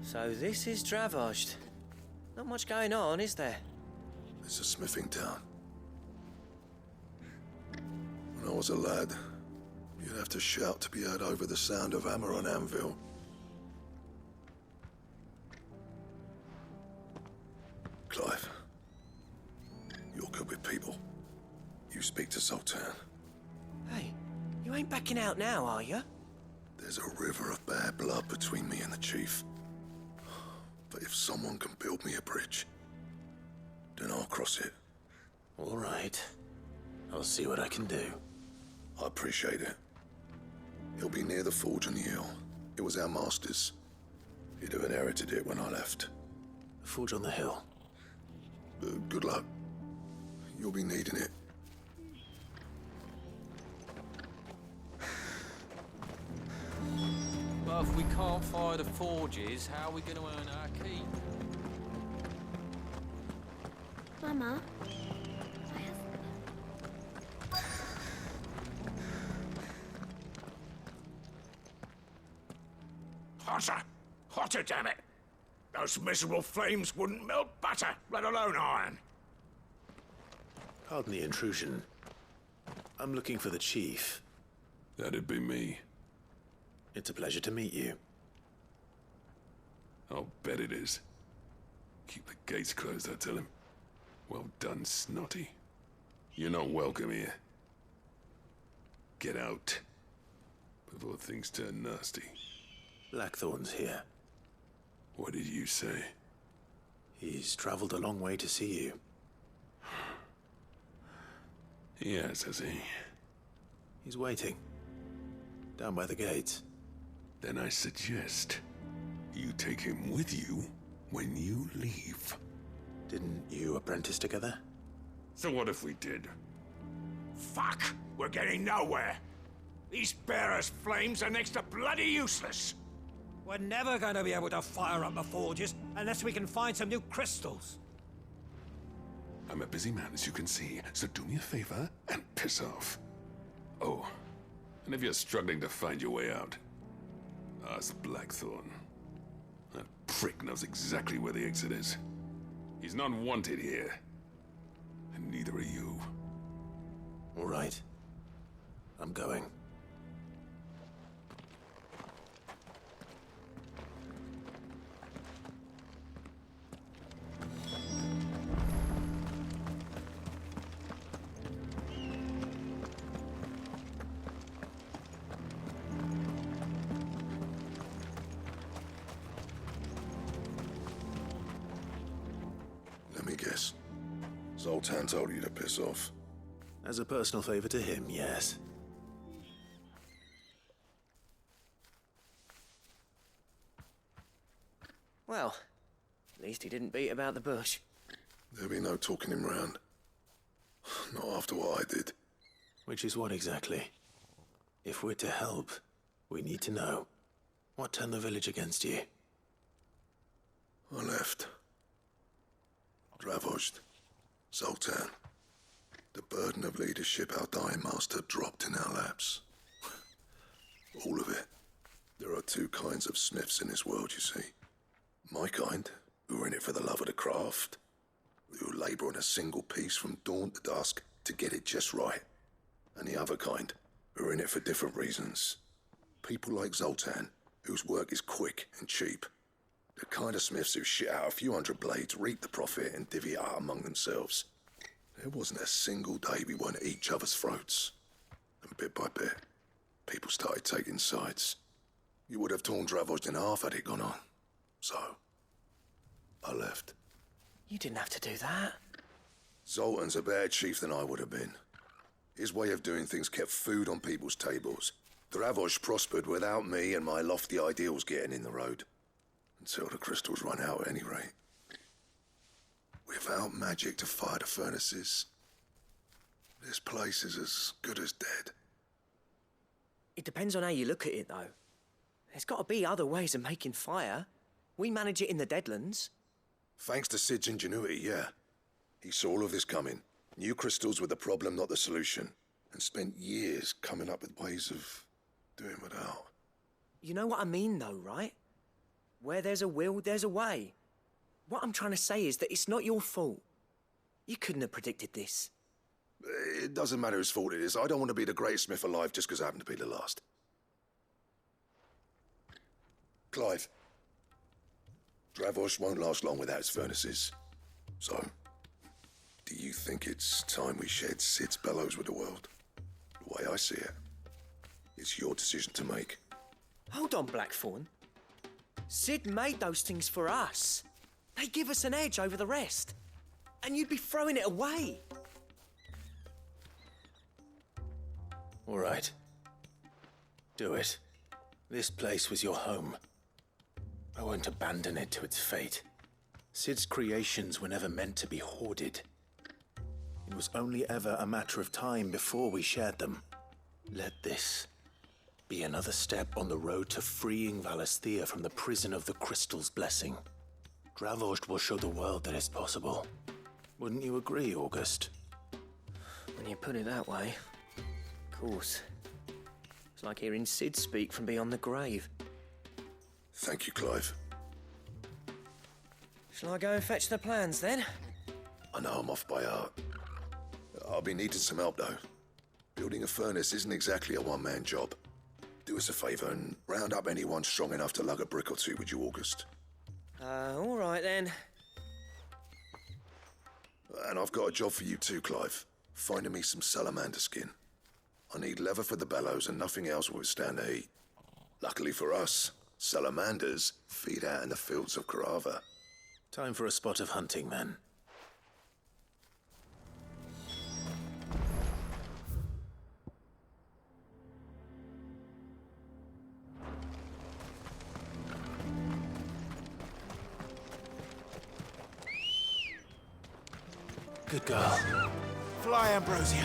So this is Dravaged. Not much going on, is there? It's a smithing town. When I was a lad, you'd have to shout to be heard over the sound of hammer on anvil. Clive, you're good with people. You speak to Zoltan. Hey, you ain't backing out now, are you? There's a river of bad blood between me and the chief. But if someone can build me a bridge, then I'll cross it. All right. I'll see what I can do. I appreciate it. He'll be near the forge on the hill. It was our master's. He'd have inherited it when I left. The forge on the hill? Good luck. You'll be needing it. Well, if we can't fire the forges, how are we going to earn our keep? Mama, Hotter! Hotter, damn it! Those miserable flames wouldn't melt butter, let alone iron. Pardon the intrusion. I'm looking for the chief. That'd be me. It's a pleasure to meet you. I'll bet it is. Keep the gates closed, I tell him. Well done, Snotty. You're not welcome here. Get out. Before things turn nasty. Blackthorn's here. What did you say? He's traveled a long way to see you. Yes, has he? He's waiting. Down by the gates. Then I suggest you take him with you when you leave. Didn't you apprentice together? So what if we did? Fuck! We're getting nowhere! These bearers' flames are next to bloody useless! We're never going to be able to fire up the forges unless we can find some new crystals. I'm a busy man, as you can see, so do me a favor and piss off. Oh, and if you're struggling to find your way out, ask Blackthorn. That prick knows exactly where the exit is. He's not wanted here. And neither are you. All right. I'm going. Let me guess. Zoltan told you to piss off. As a personal favor to him, yes. Well, at least he didn't beat about the bush. There'll be no talking him round. Not after what I did. Which is what exactly? If we're to help, we need to know. What turned the village against you? I left. Ravaged. Zoltan. The burden of leadership our dying master dropped in our laps. All of it. There are two kinds of smiths in this world, you see. My kind, who are in it for the love of the craft, who labour on a single piece from dawn to dusk to get it just right. And the other kind, who are in it for different reasons. People like Zoltan, whose work is quick and cheap. The kind of smiths who shit out a few hundred blades, reap the profit, and divvy it out among themselves. There wasn't a single day we weren't at each other's throats. And bit by bit, people started taking sides. You would have torn Ravaged in half had it gone on. So, I left. You didn't have to do that. Zoltan's a better chief than I would have been. His way of doing things kept food on people's tables. Ravaged prospered without me and my lofty ideals getting in the road. Until the crystals run out at any rate. Without magic to fire the furnaces, this place is as good as dead. It depends on how you look at it, though. There's got to be other ways of making fire. We manage it in the Deadlands. Thanks to Sid's ingenuity, yeah. He saw all of this coming. Knew crystals were the problem, not the solution. And spent years coming up with ways of doing without. You know what I mean, though, right? Where there's a will, there's a way. What I'm trying to say is that it's not your fault. You couldn't have predicted this. It doesn't matter whose fault it is. I don't want to be the greatest smith alive just because I happen to be the last. Clive. Ravaged won't last long without its furnaces. So, do you think it's time we shared Sid's bellows with the world? The way I see it, it's your decision to make. Hold on, Blackthorn. Sid made those things for us. They give us an edge over the rest. And you'd be throwing it away. All right. Do it. This place was your home. I won't abandon it to its fate. Sid's creations were never meant to be hoarded. It was only ever a matter of time before we shared them. Let this be another step on the road to freeing Valisthea from the prison of the Crystal's blessing. Ravaged will show the world that it's possible. Wouldn't you agree, August? When you put it that way, of course. It's like hearing Sid speak from beyond the grave. Thank you, Clive. Shall I go and fetch the plans, then? I know I'm off by heart. I'll be needing some help, though. Building a furnace isn't exactly a one-man job. Do us a favour and round up anyone strong enough to lug a brick or two, would you, August? All right, then. And I've got a job for you too, Clive. Finding me some salamander skin. I need leather for the bellows and nothing else will withstand the heat. Luckily for us, salamanders feed out in the fields of Carava. Time for a spot of hunting, then. Good girl. Fly, Ambrosia.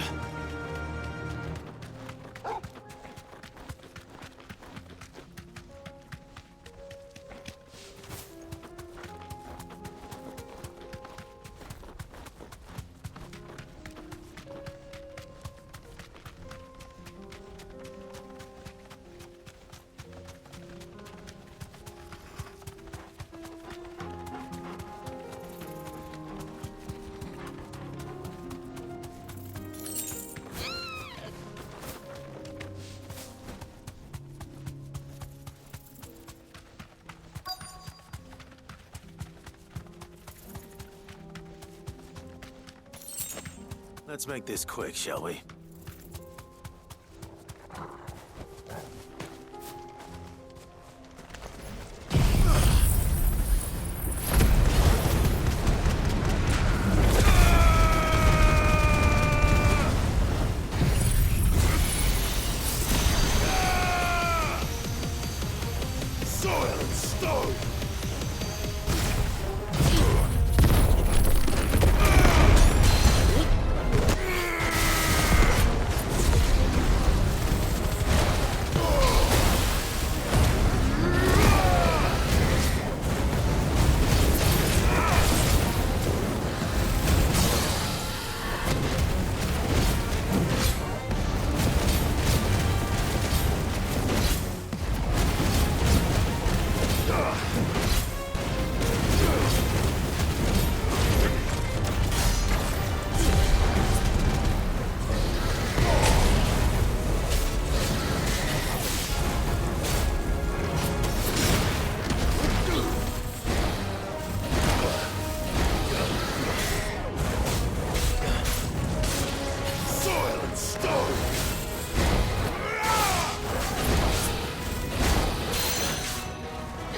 Let's make this quick, shall we? Soil and stone!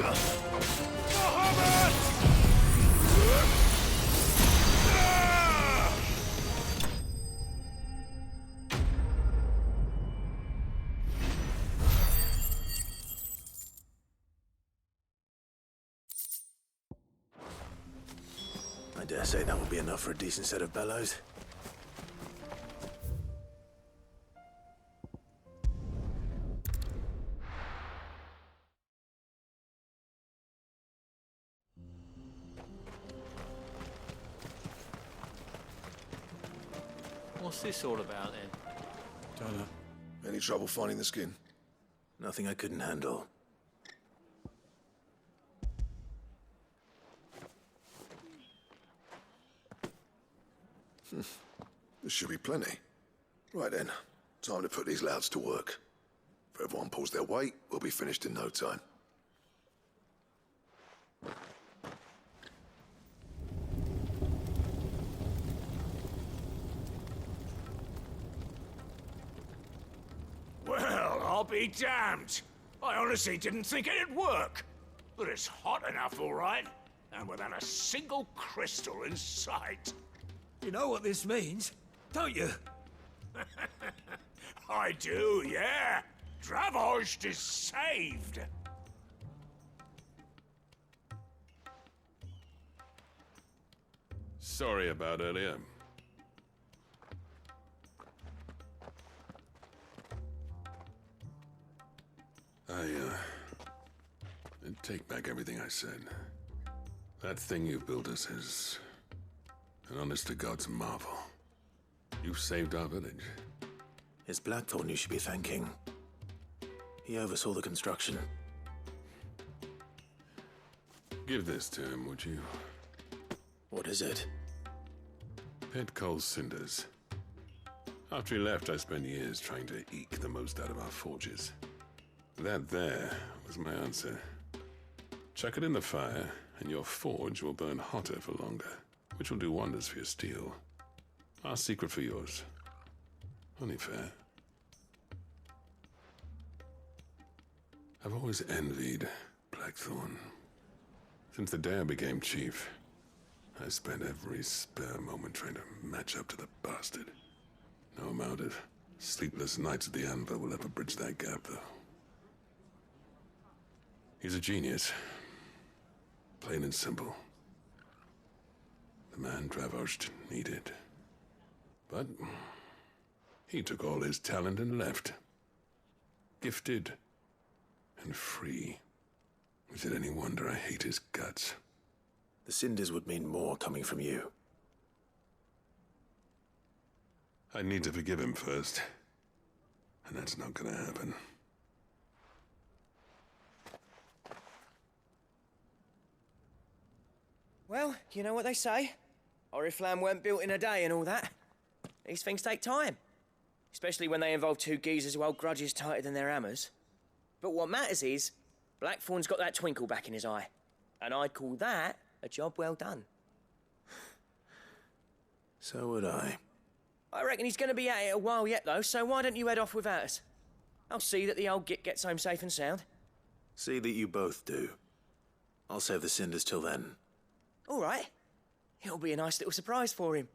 I dare say that will be enough for a decent set of bellows. What's this all about then? Don't know. Any trouble finding the skin? Nothing I couldn't handle. There should be plenty. Right then, time to put these louds to work. If everyone pulls their weight, we'll be finished in no time. Well, I'll be damned. I honestly didn't think it'd work. But it's hot enough, all right. And without a single crystal in sight. You know what this means, don't you? I do, yeah. Dravost is saved. Sorry about earlier. I take back everything I said. That thing you built us is an honest-to-God's marvel. You saved our village. It's Blackthorn you should be thanking. He oversaw the construction. Give this to him, would you? What is it? Pet coal cinders. After he left, I spent years trying to eke the most out of our forges. That there was my answer. Chuck it in the fire, and your forge will burn hotter for longer, which will do wonders for your steel. Our secret for yours. Only fair. I've always envied Blackthorn. Since the day I became chief, I spent every spare moment trying to match up to the bastard. No amount of sleepless nights at the anvil will ever bridge that gap, though. He's a genius. Plain and simple. The man Dravost needed. But he took all his talent and left. Gifted and free. Is it any wonder I hate his guts? The cinders would mean more coming from you. I need to forgive him first. And that's not gonna happen. Well, you know what they say. Oriflamme weren't built in a day and all that. These things take time. Especially when they involve two geezers who hold grudges tighter than their hammers. But what matters is, Blackthorn's got that twinkle back in his eye. And I'd call that a job well done. So would I. I reckon he's going to be at it a while yet, though, so why don't you head off without us? I'll see that the old git gets home safe and sound. See that you both do. I'll save the cinders till then. All right. It'll be a nice little surprise for him.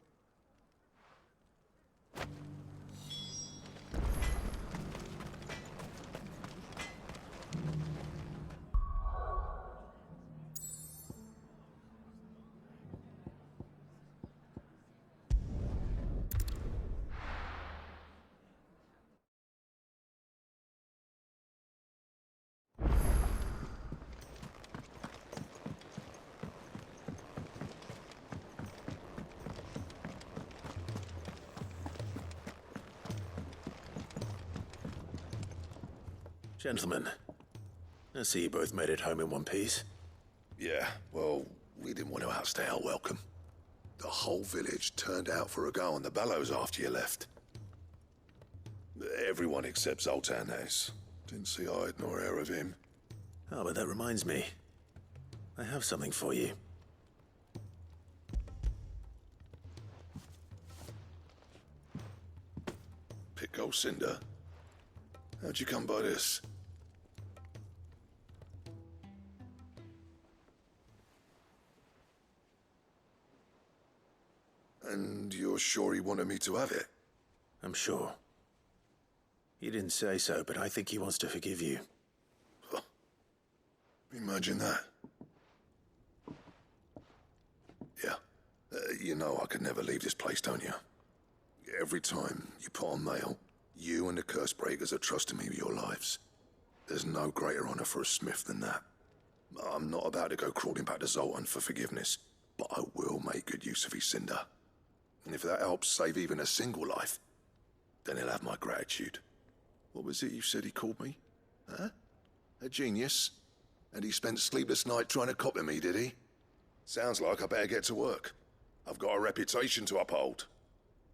Gentlemen, I see you both made it home in one piece. Yeah, well, we didn't want to outstay our welcome. The whole village turned out for a go on the bellows after you left. Everyone except Zoltan has. Didn't see hide nor hair of him. Oh, but that reminds me. I have something for you. Pico Cinder. How'd you come by this? And you're sure he wanted me to have it? I'm sure. He didn't say so, but I think he wants to forgive you. Huh. Imagine that. Yeah. You know I could never leave this place, don't you? Every time you put on mail, you and the curse breakers are trusting me with your lives. There's no greater honor for a smith than that. I'm not about to go crawling back to Zoltan for forgiveness, but I will make good use of his cinder. And if that helps save even a single life, then he'll have my gratitude. What was it you said he called me? Huh? A genius? And he spent sleepless nights trying to copy me, did he? Sounds like I better get to work. I've got a reputation to uphold.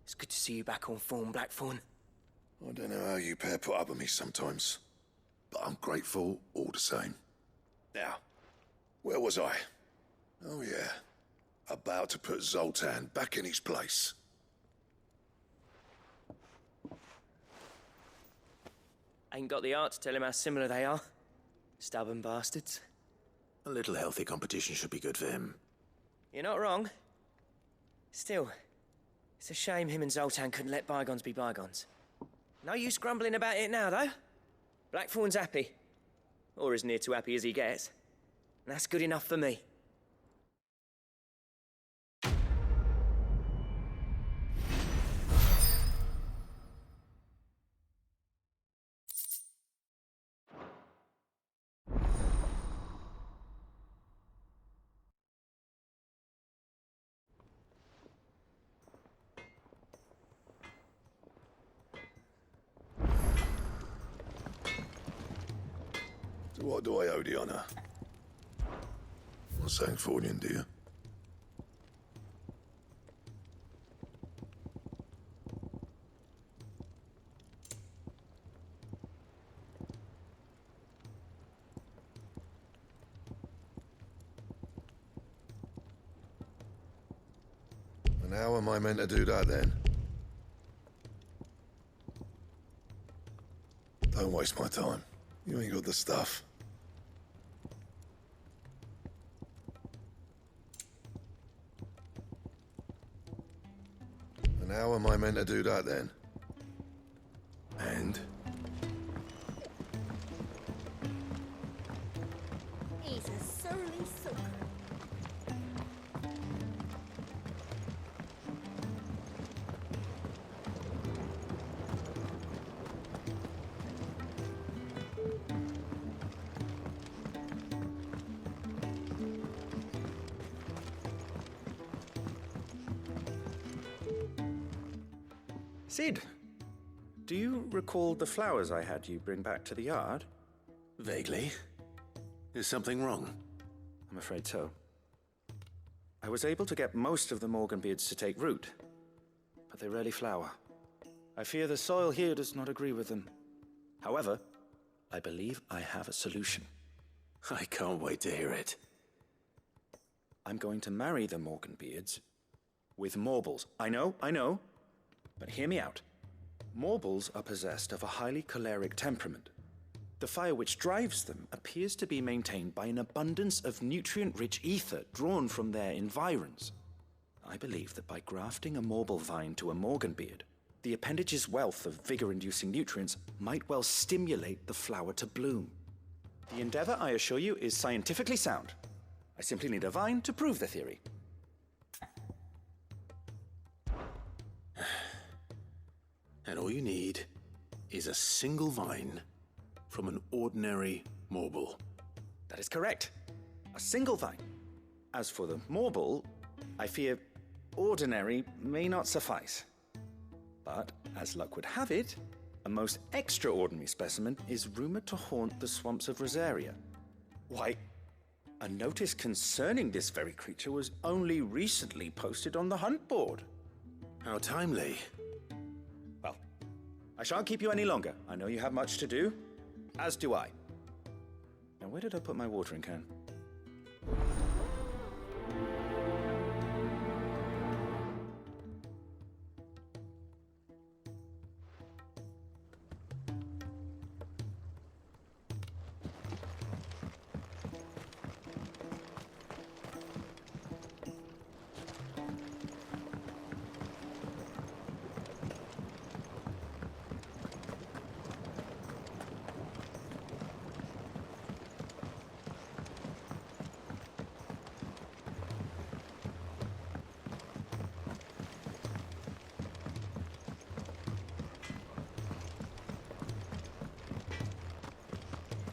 It's good to see you back on form, Blackthorn. I don't know how you pair put up with me sometimes, but I'm grateful all the same. Now, where was I? Oh yeah, about to put Zoltan back in his place. Ain't got the art to tell him how similar they are. Stubborn bastards. A little healthy competition should be good for him. You're not wrong. Still, it's a shame him and Zoltan couldn't let bygones be bygones. No use grumbling about it now, though. Blackthorn's happy. Or as near to happy as he gets. And that's good enough for me. What do I owe the honor? Not saying fortune, do you? And how am I meant to do that then? Don't waste my time. You ain't got the stuff. And how am I meant to do that then? And? He's a surly sucker. Sid, do you recall the flowers I had you bring back to the yard? Vaguely. Is something wrong? I'm afraid so. I was able to get most of the Morganbeards to take root, but they rarely flower. I fear the soil here does not agree with them. However, I believe I have a solution. I can't wait to hear it. I'm going to marry the Morganbeards with Morbles. I know, but hear me out. Morbles are possessed of a highly choleric temperament. The fire which drives them appears to be maintained by an abundance of nutrient-rich ether drawn from their environs. I believe that by grafting a Morble vine to a Morganbeard, the appendage's wealth of vigor-inducing nutrients might well stimulate the flower to bloom. The endeavor, I assure you, is scientifically sound. I simply need a vine to prove the theory. And all you need is a single vine from an ordinary Morble. That is correct. A single vine. As for the Morble, I fear ordinary may not suffice. But, as luck would have it, a most extraordinary specimen is rumored to haunt the swamps of Rosaria. Why, a notice concerning this very creature was only recently posted on the hunt board. How timely. Well, I shan't keep you any longer. I know you have much to do, as do I. Now, where did I put my watering can?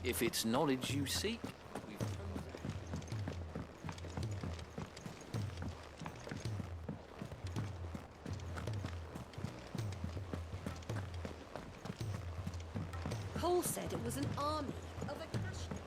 If it's knowledge you seek, we've... Cole said it was an army of a cash.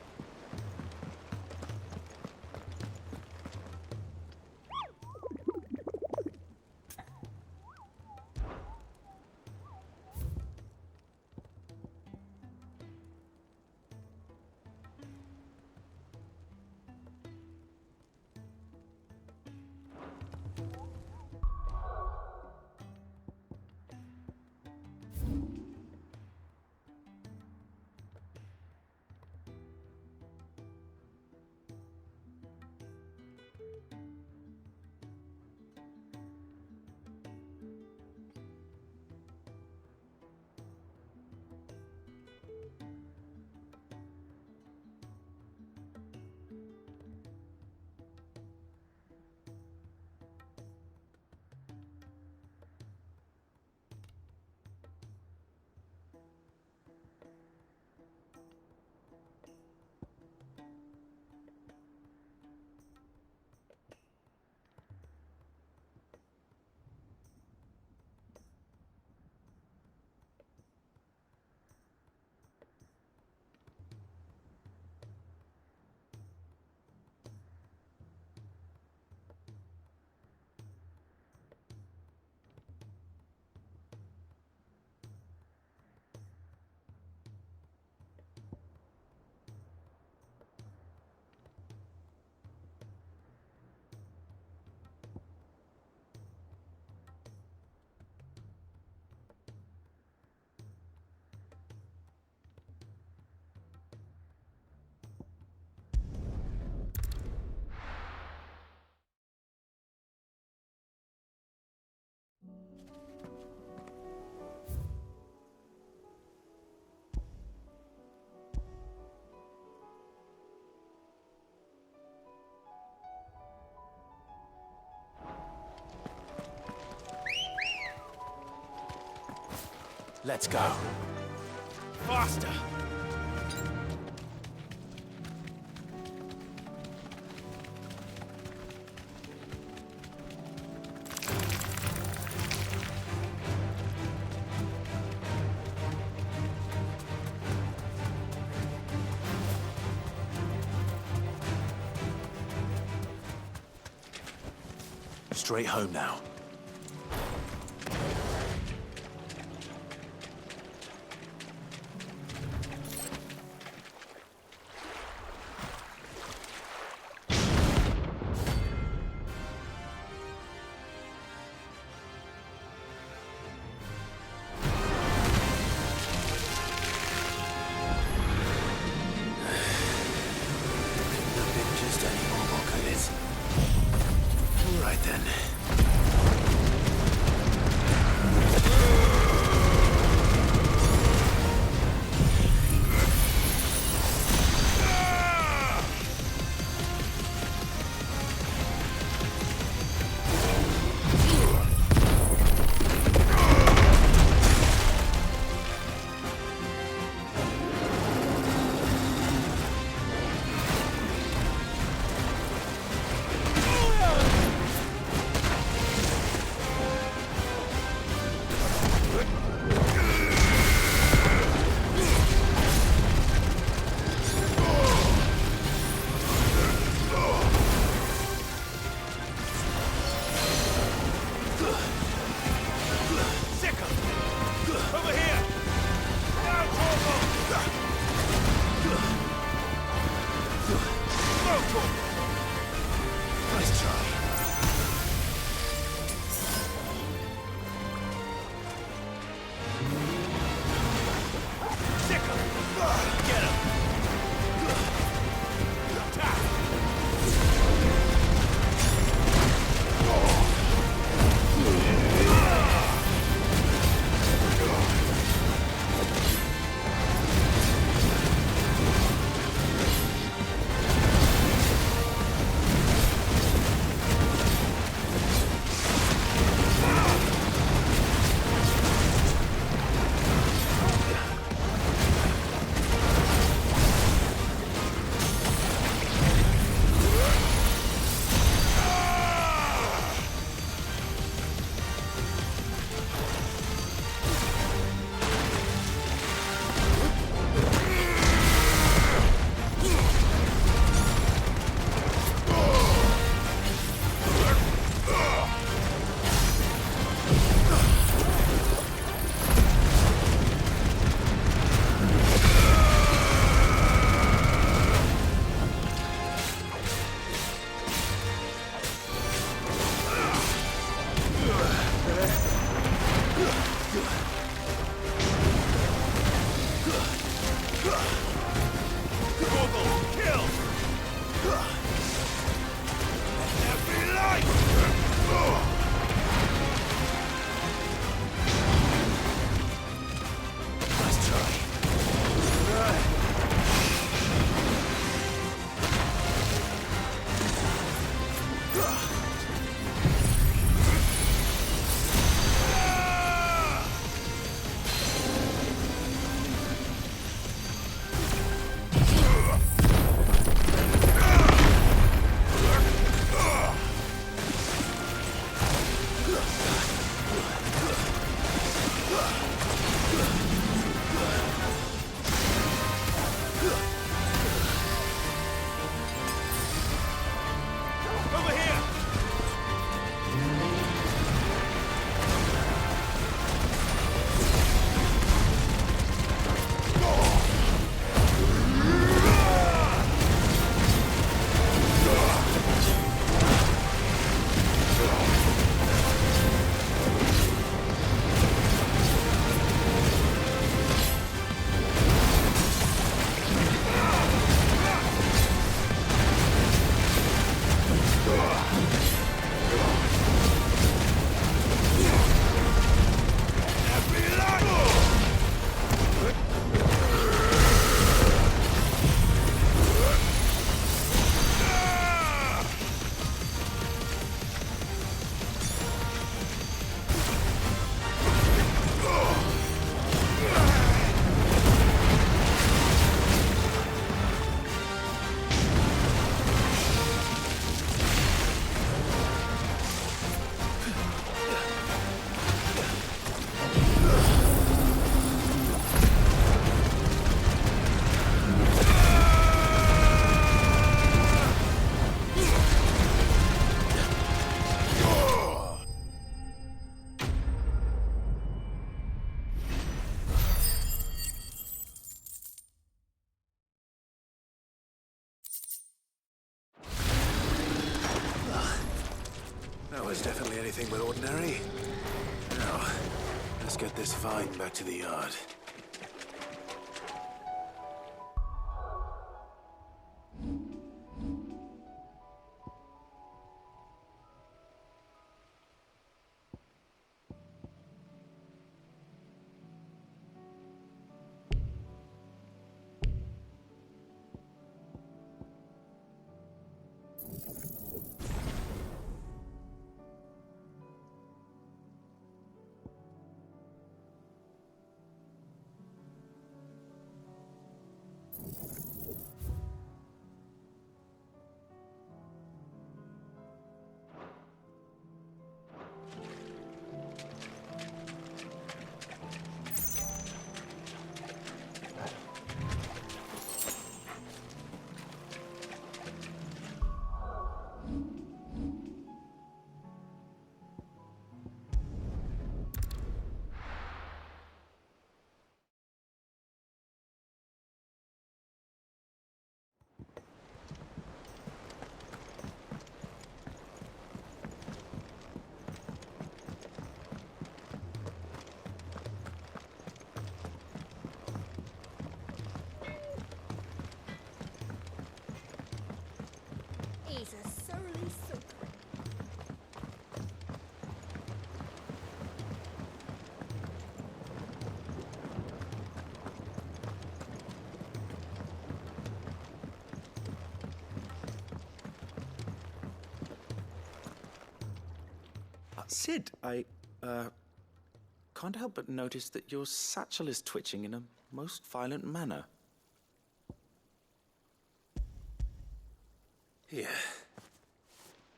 Let's go. Faster! Straight home now. was definitely anything but ordinary. Now, let's get this vine back to the yard. He's a surly super. Sid, I can't help but notice that your satchel is twitching in a most violent manner. Yeah.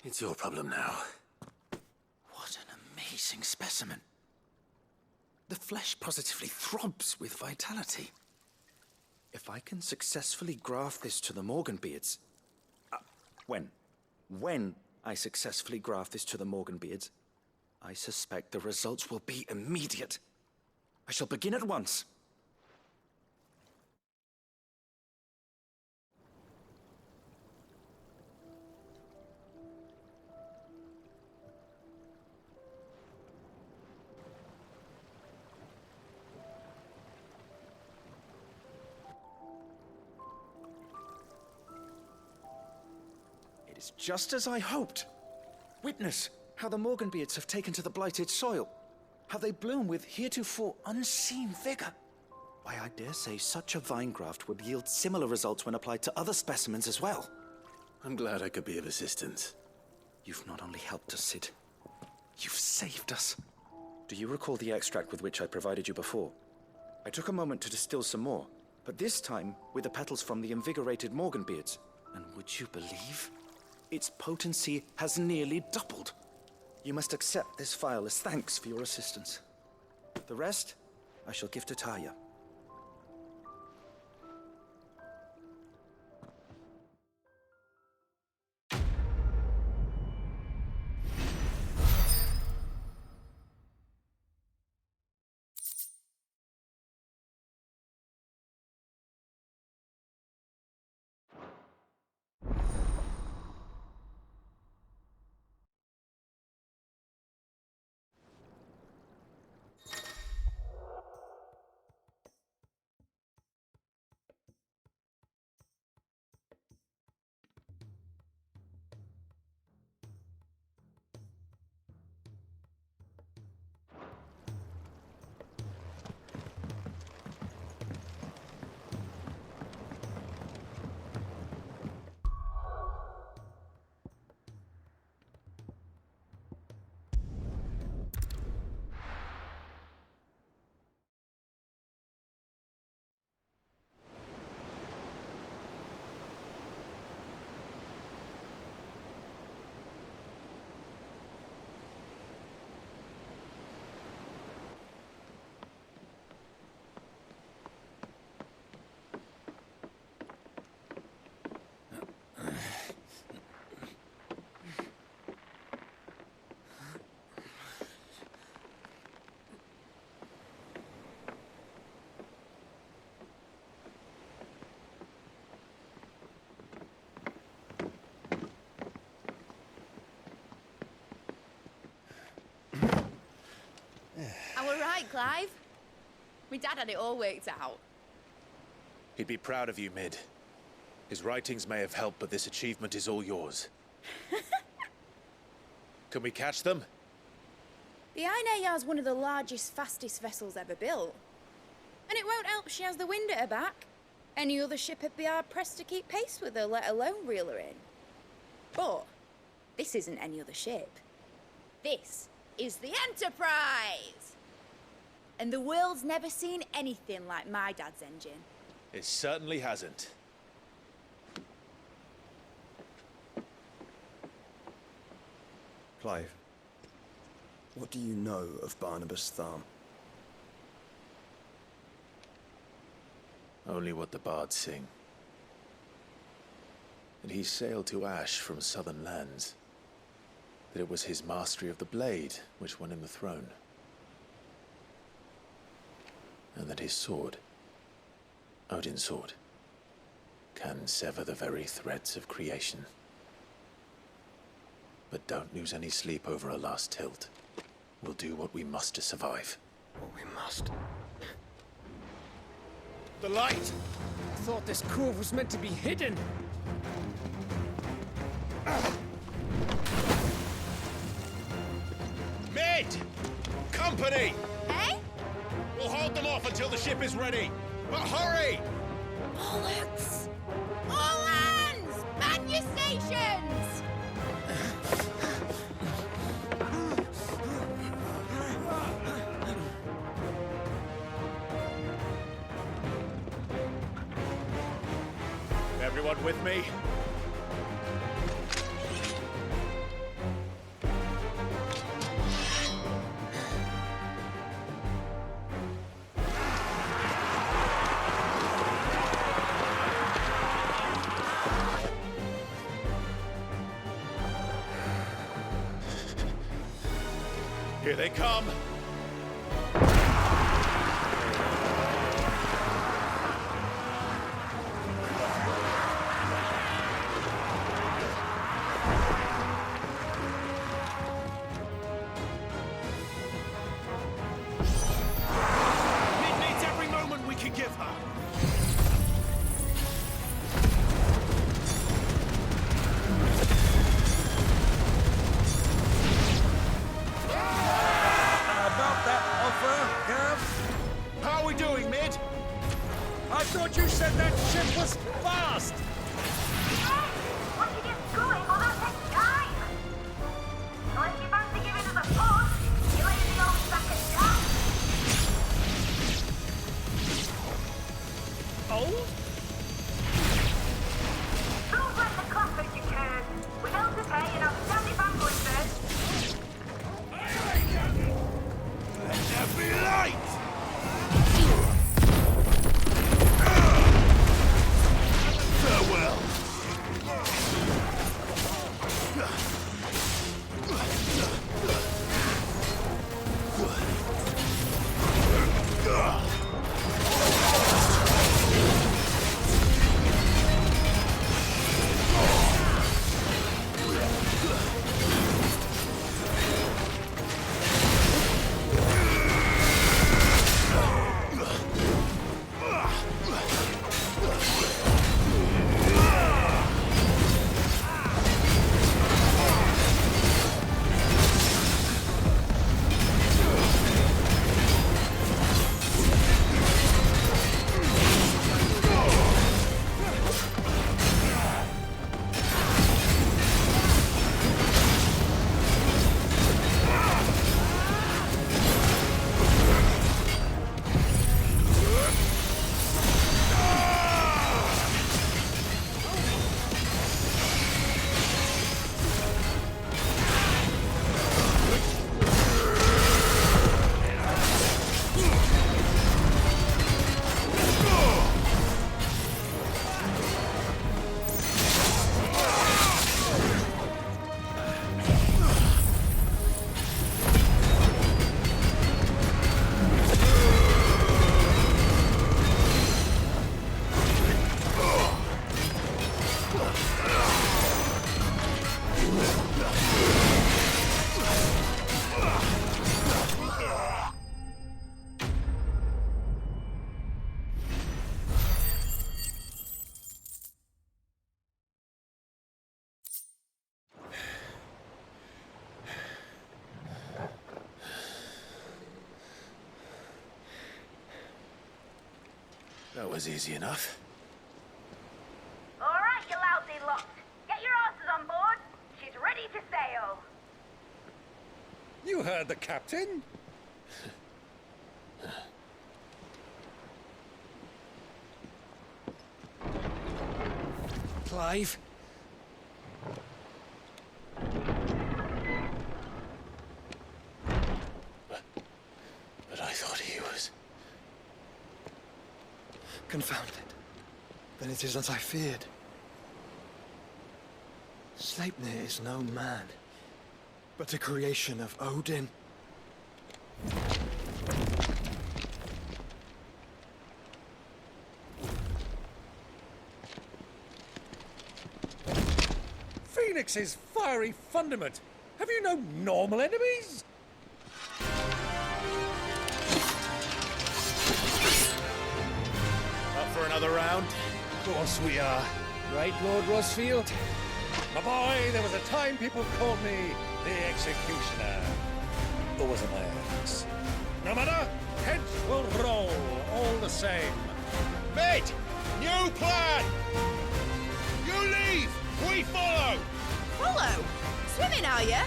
It's your problem now. What an amazing specimen. The flesh positively throbs with vitality. If I can successfully graft this to the Morganbeards... When I successfully graft this to the Morganbeards, I suspect the results will be immediate. I shall begin at once. It is just as I hoped. Witness how the Morganbeards have taken to the blighted soil, how they bloom with heretofore unseen vigor. Why, I dare say such a vine graft would yield similar results when applied to other specimens as well. I'm glad I could be of assistance. You've not only helped us, Sid, you've saved us. Do you recall the extract with which I provided you before? I took a moment to distill some more, but this time with the petals from the invigorated Morganbeards. And would you believe? Its potency has nearly doubled. You must accept this vial as thanks for your assistance. The rest, I shall give to Taya. Clive? My dad had it all worked out. He'd be proud of you, Mid. His writings may have helped, but this achievement is all yours. Can we catch them? The Ainayar's one of the largest, fastest vessels ever built. And it won't help she has the wind at her back. Any other ship would be hard-pressed to keep pace with her, let alone reel her in. But this isn't any other ship. This is the Enterprise! And the world's never seen anything like my dad's engine. It certainly hasn't. Clive, what do you know of Barnabas Tharm? Only what the bards sing. That he sailed to Ash from southern lands. That it was his mastery of the blade which won him the throne. And that his sword, Odin's sword, can sever the very threads of creation. But don't lose any sleep over a last tilt. We'll do what we must to survive. What we must. The light! I thought this cove was meant to be hidden. Mid! Company! Hey? We'll hold them off until the ship is ready. But hurry! Bollocks! All hands! Man your stations! Everyone with me? Here they come! was easy enough. All right, you lousy lot. Get your asses on board. She's ready to sail. You heard the captain. Clive? But I thought he was... Confound it. Then it is as I feared. Sleipnir is no man, but a creation of Odin. Phoenix's fiery fundament. Have you no normal enemies? Up for another round? Of course we are. Right, Lord Rosfield? My boy, there was a time people called me the Executioner. Or was it my axe? No matter, heads will roll all the same. Mate! New plan! You leave! We follow! Follow? Swimming, are you?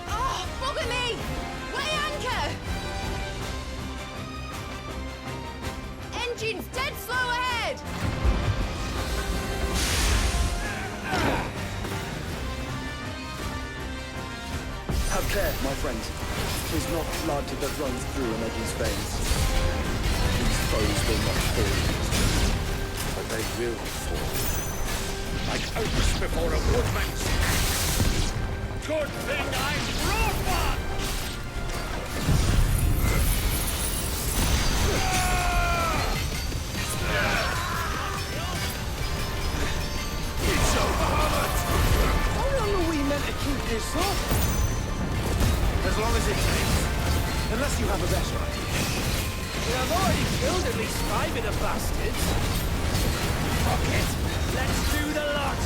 Oh, bugger me! Weigh anchor! Engine's dead slow ahead! Have care, my friends. 'Tis not blood that runs through an Eddie's veins. These foes will not fall, but they will fall. Like oaks before a woodman's. Good thing I brought one! It's over! How long are we meant to keep this up? As long as it takes. Unless you have a better idea. We have already killed at least 5 of the bastards. Fuck it. Let's do the lot.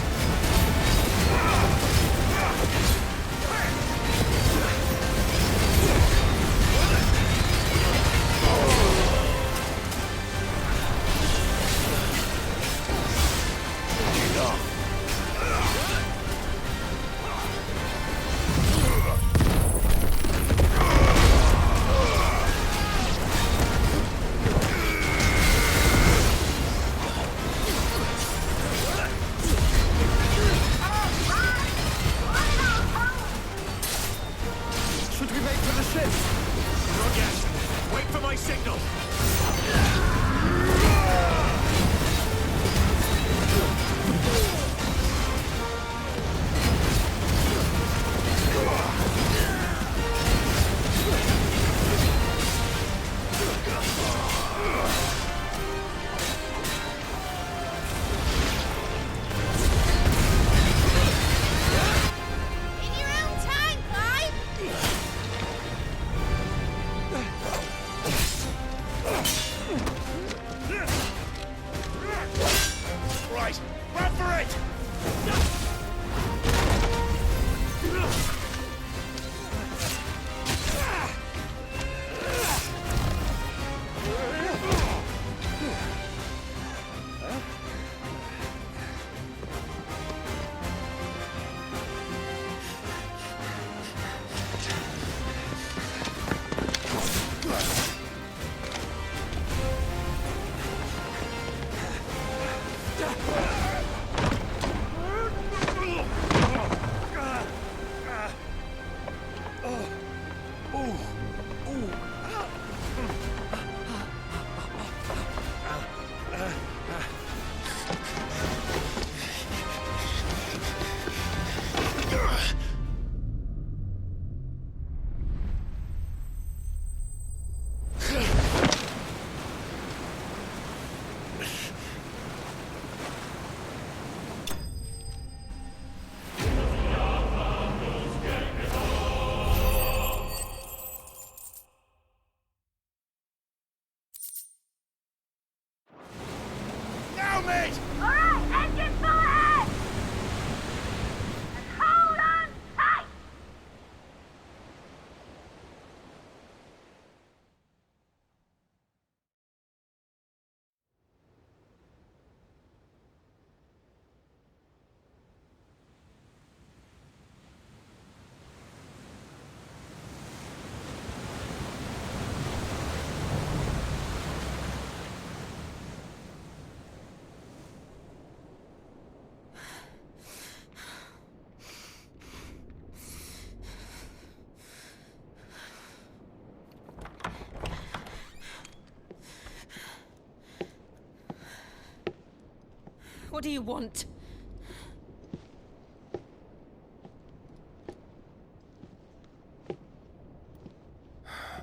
What do you want?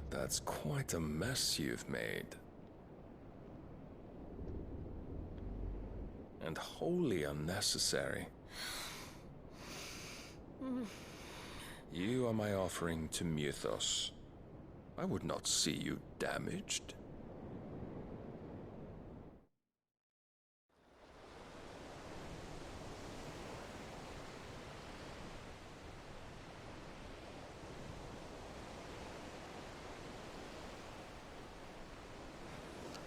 That's quite a mess you've made. And wholly unnecessary. You are my offering to Mythos. I would not see you damaged.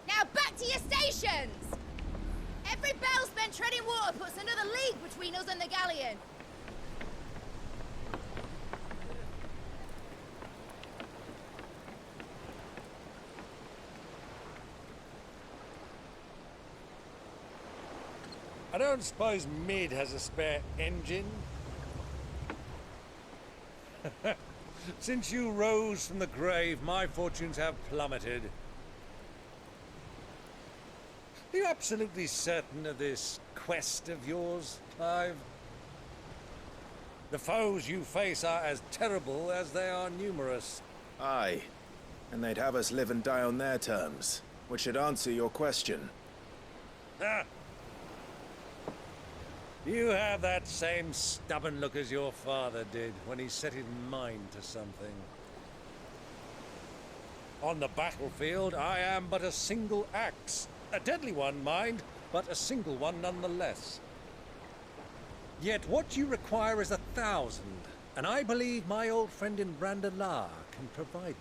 Now back to your stations! Every bell spent treading water puts another league between us and the galleon. I don't suppose Mid has a spare engine? Since you rose from the grave, my fortunes have plummeted. Are you absolutely certain of this quest of yours, Clive? The foes you face are as terrible as they are numerous. Aye. And they'd have us live and die on their terms, which should answer your question. Ah. You have that same stubborn look as your father did when he set his mind to something. On the battlefield, I am but a single axe. A deadly one, mind, but a single one nonetheless. Yet what you require is 1,000, and I believe my old friend in Brandalar can provide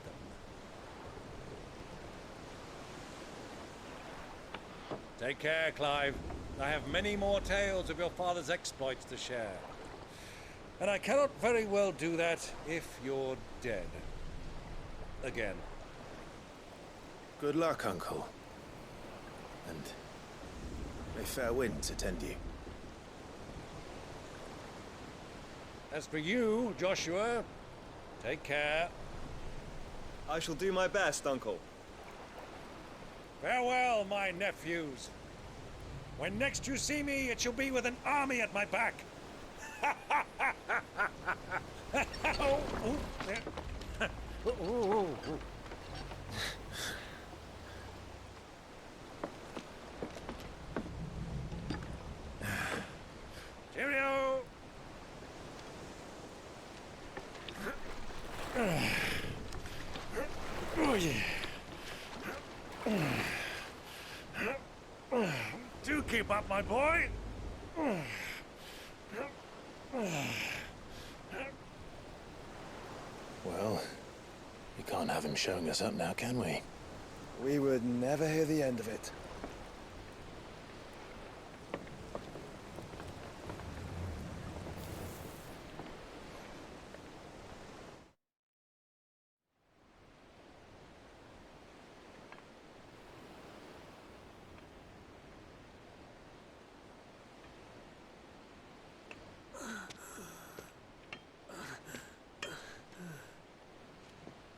them. Take care, Clive. I have many more tales of your father's exploits to share. And I cannot very well do that if you're dead. Again. Good luck, Uncle. And may fair winds attend you. As for you, Joshua, take care. I shall do my best, Uncle. Farewell, my nephews. When next you see me, it shall be with an army at my back. Cheerio! Oh, yeah. Do keep up, my boy. Well, we can't have him showing us up now, can we? We would never hear the end of it.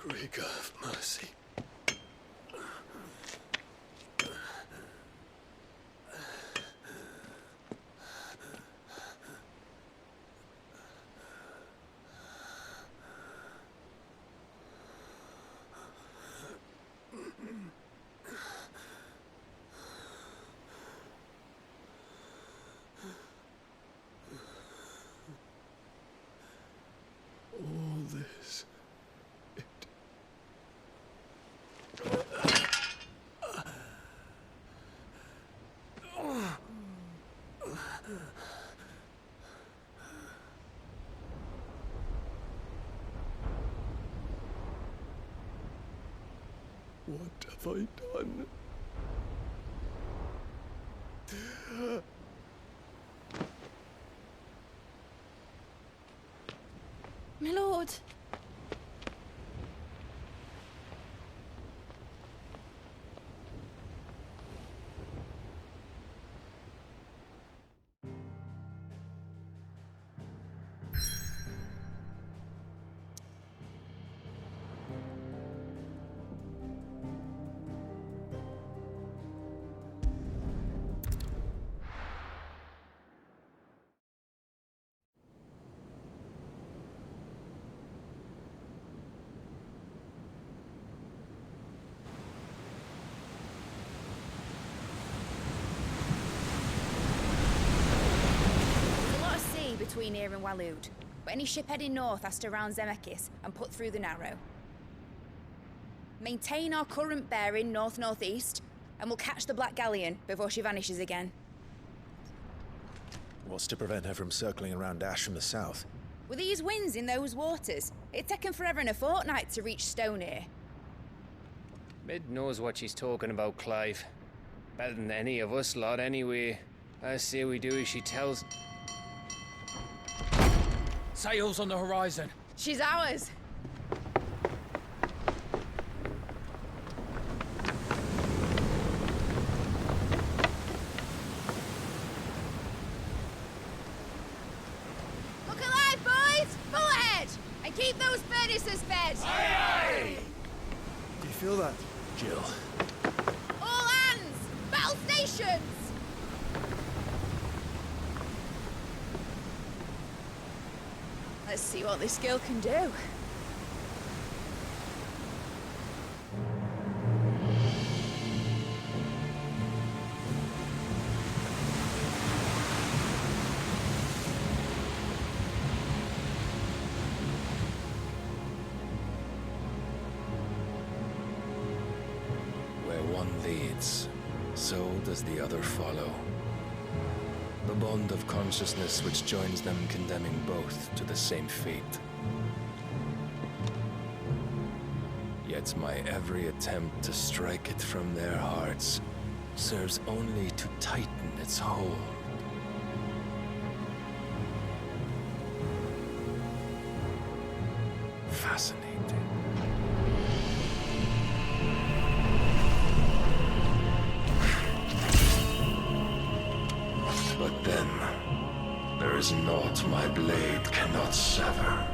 Grieger of mercy. All this. What have I done? My lord. between here and Waloed, but any ship heading north has to round Zemeckis and put through the Narrow. Maintain our current bearing north-northeast, and we'll catch the Black Galleon before she vanishes again. What's to prevent her from circling around Ash from the south? With these winds in those waters, it'd taken forever and a fortnight to reach Stonehere. Mid knows what she's talking about, Clive. Better than any of us lot, anyway. I say we do as she tells. Sails on the horizon. She's ours. Look alive, boys! Full ahead! And keep those furnaces fed! Aye, aye! Do you feel that? Jill. All hands! Battle stations! Let's see what this girl can do. Where one leads, so does the other follow. The bond of consciousness which joins them condemning both to the same fate. Yet my every attempt to strike it from their hearts serves only to tighten its hold. Fascinating. But then, there is naught my blade cannot sever.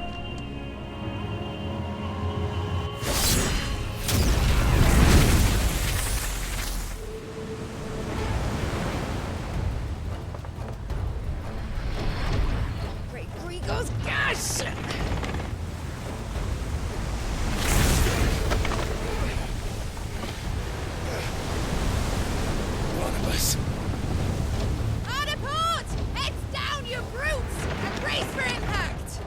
Great Gregor's gas! One of us. Hard port! Heads down, you brutes! And brace for impact!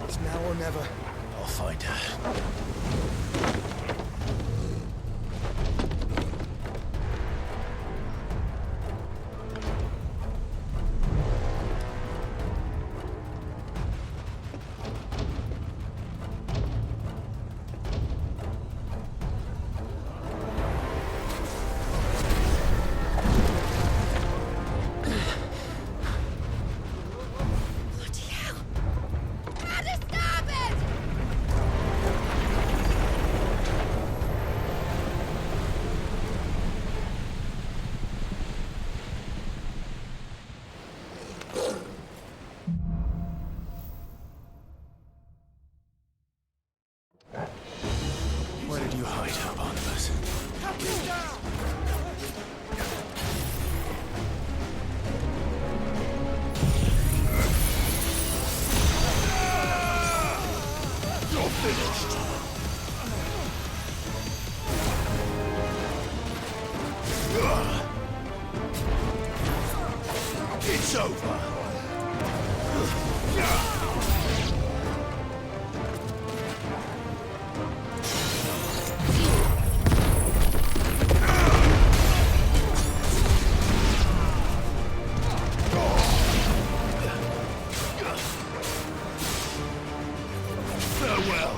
It's now or never. I'll find her. Bloody hell! Out of starboard! Where did you hide her, Barnabas? You're finished. It's over. Farewell.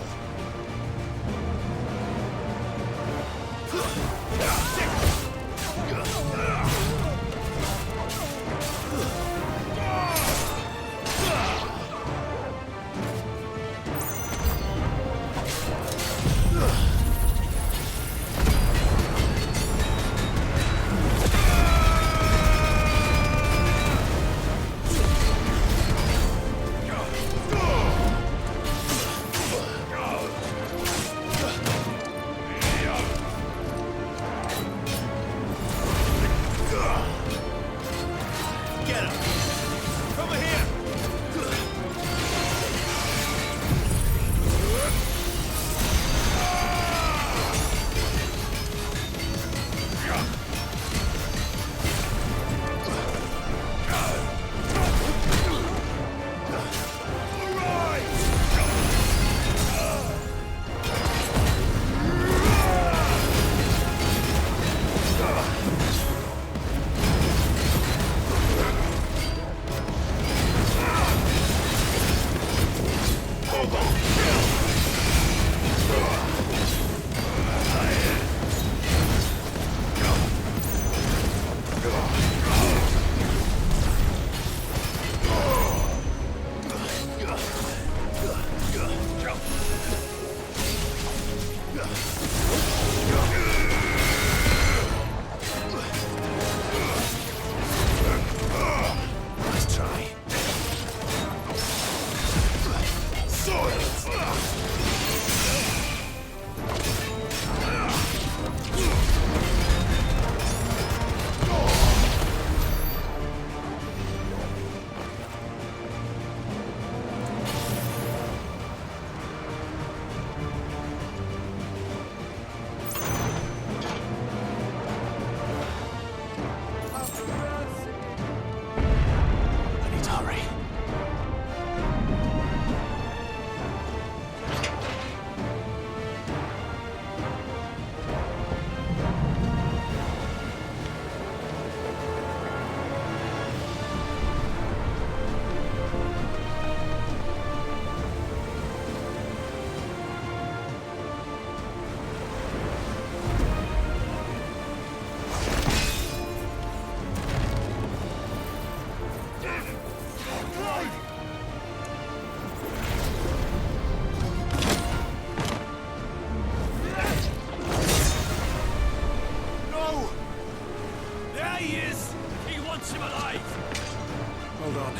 Hold on.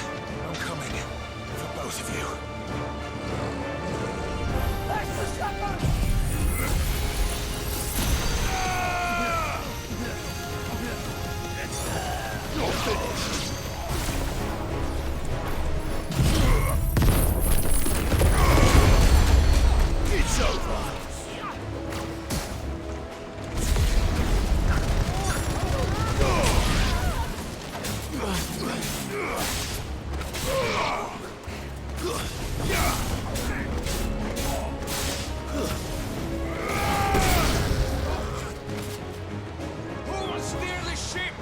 I'm coming. For both of you. That's the shepherd! You're finished. It's over. Who will steer the ship?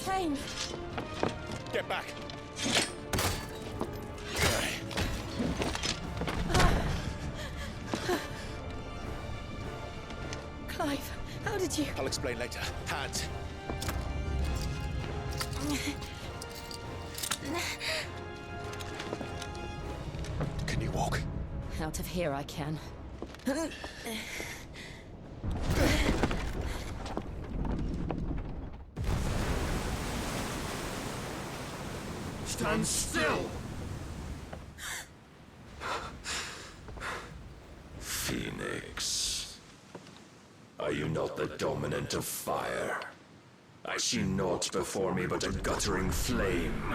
came. Get back. Clive, how did you... I'll explain later. Hands. Can you walk? Out of here I can. Stand still! Phoenix. Are you not the dominant of fire? I see naught before me but a guttering flame.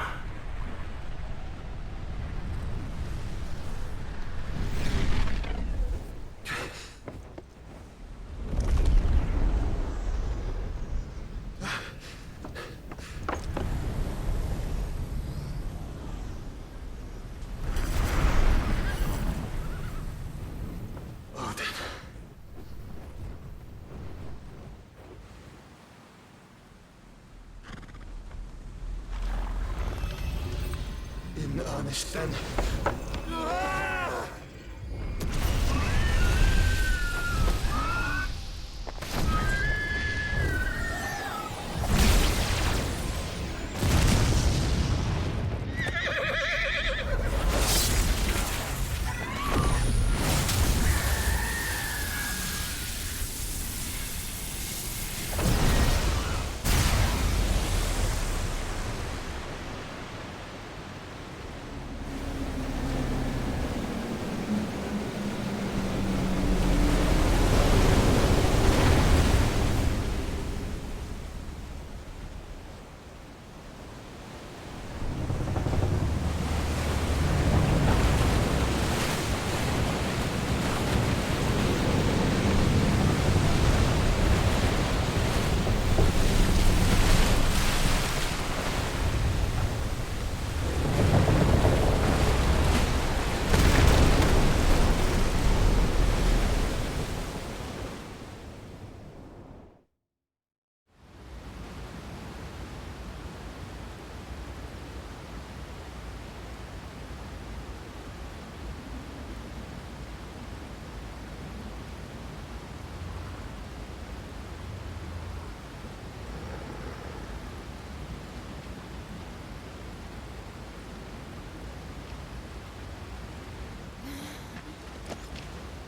in earnest then.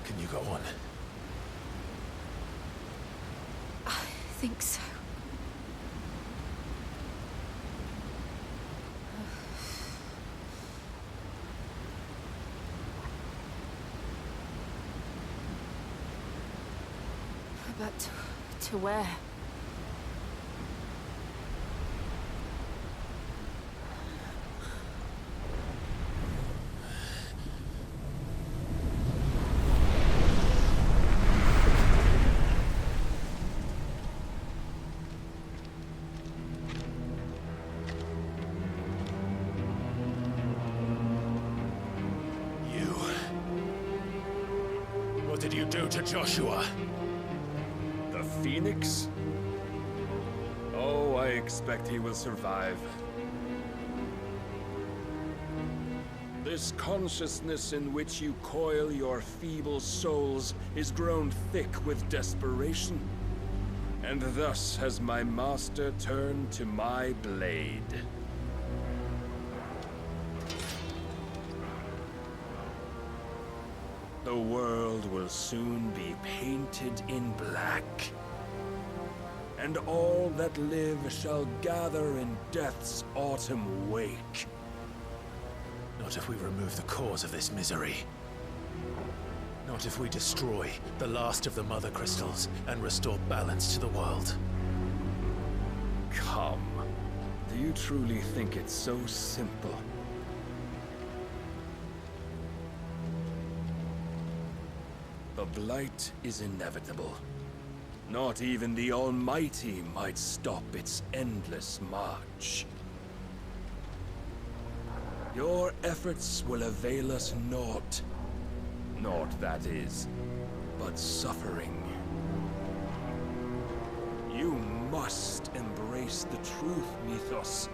Can you go on? I think so. But to where? What did you do to Joshua? The Phoenix? Oh, I expect he will survive. This consciousness in which you coil your feeble souls is grown thick with desperation. And thus has my master turned to my blade. The world will soon be painted in black. And all that live shall gather in death's autumn wake. Not if we remove the cause of this misery. Not if we destroy the last of the Mother Crystals and restore balance to the world. Come. Do you truly think it's so simple? The blight is inevitable. Not even the Almighty might stop its endless march. Your efforts will avail us naught. Naught, that is, but suffering. You must embrace the truth, Mythos.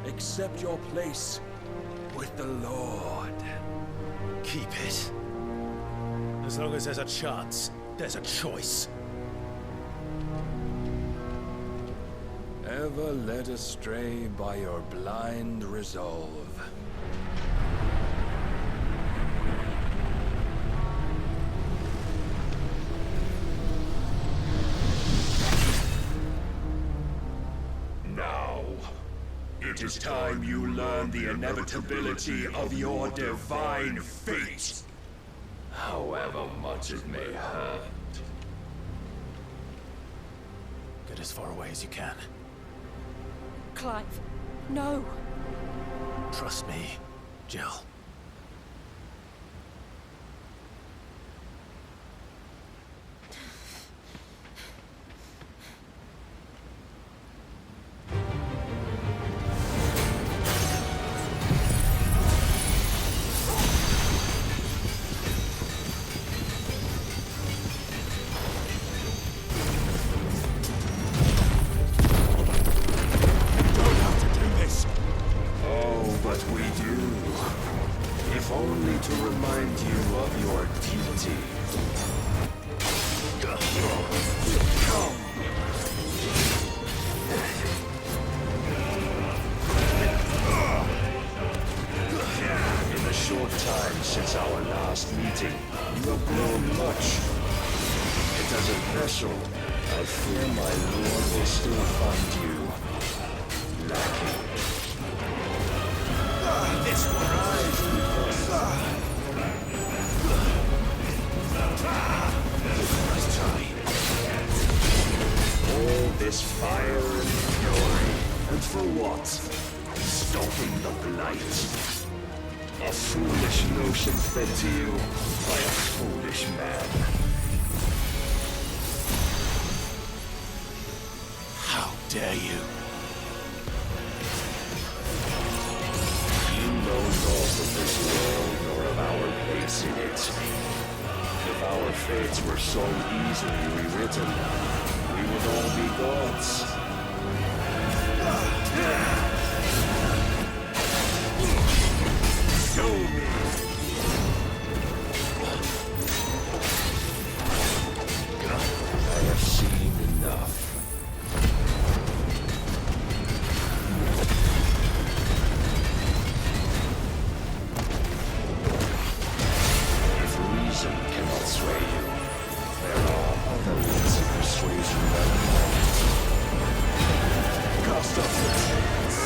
Accept your place with the Lord. Keep it. As long as there's a chance, there's a choice. Ever led astray by your blind resolve. Now, it is time you learn the inevitability of your divine fate. However much it may hurt. Get as far away as you can. Clive, no. Trust me, Jill. Oh, but we do. only to remind you of your duty. Come. In the short time since our last meeting, you have grown much. Yet as a vessel, I fear my lord will still find you lacking. This one. Nice try. All this fire and fury, and for what? Stopping the blight. A foolish notion fed to you by a foolish man. How dare you? You know naught of this world nor of our place in it. If our fates were so easily rewritten, we would all be gods. Show me. I have seen enough. If reason cannot sway you, there are other means of persuasion than might. Cast off the chains.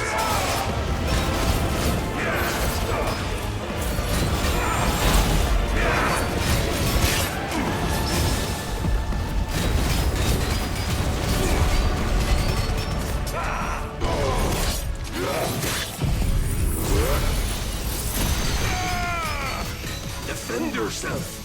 Defend yourself!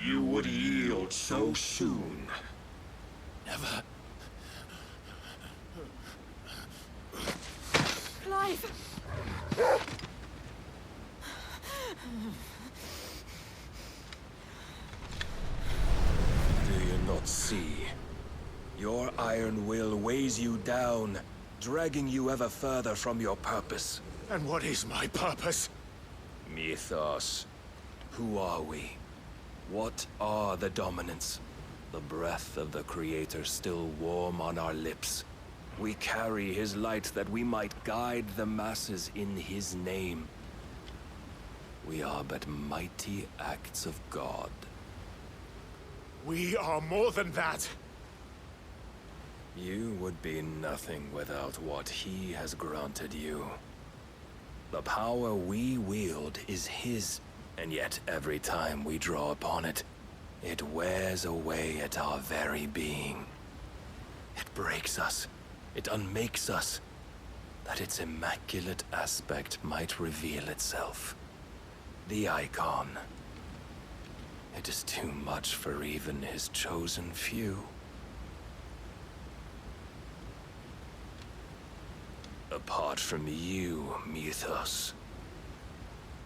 You would yield so soon. Never. Clive! Do you not see? Your iron will weighs you down, dragging you ever further from your purpose. And what is my purpose? Mythos. Who are we? What are the dominants? The breath of the Creator still warm on our lips. We carry his light that we might guide the masses in his name. We are but mighty acts of God. We are more than that. You would be nothing without what he has granted you. The power we wield is his, and yet every time we draw upon it, it wears away at our very being. It breaks us, it unmakes us, that its immaculate aspect might reveal itself. The icon. It is too much for even his chosen few. Apart from you, Mythos.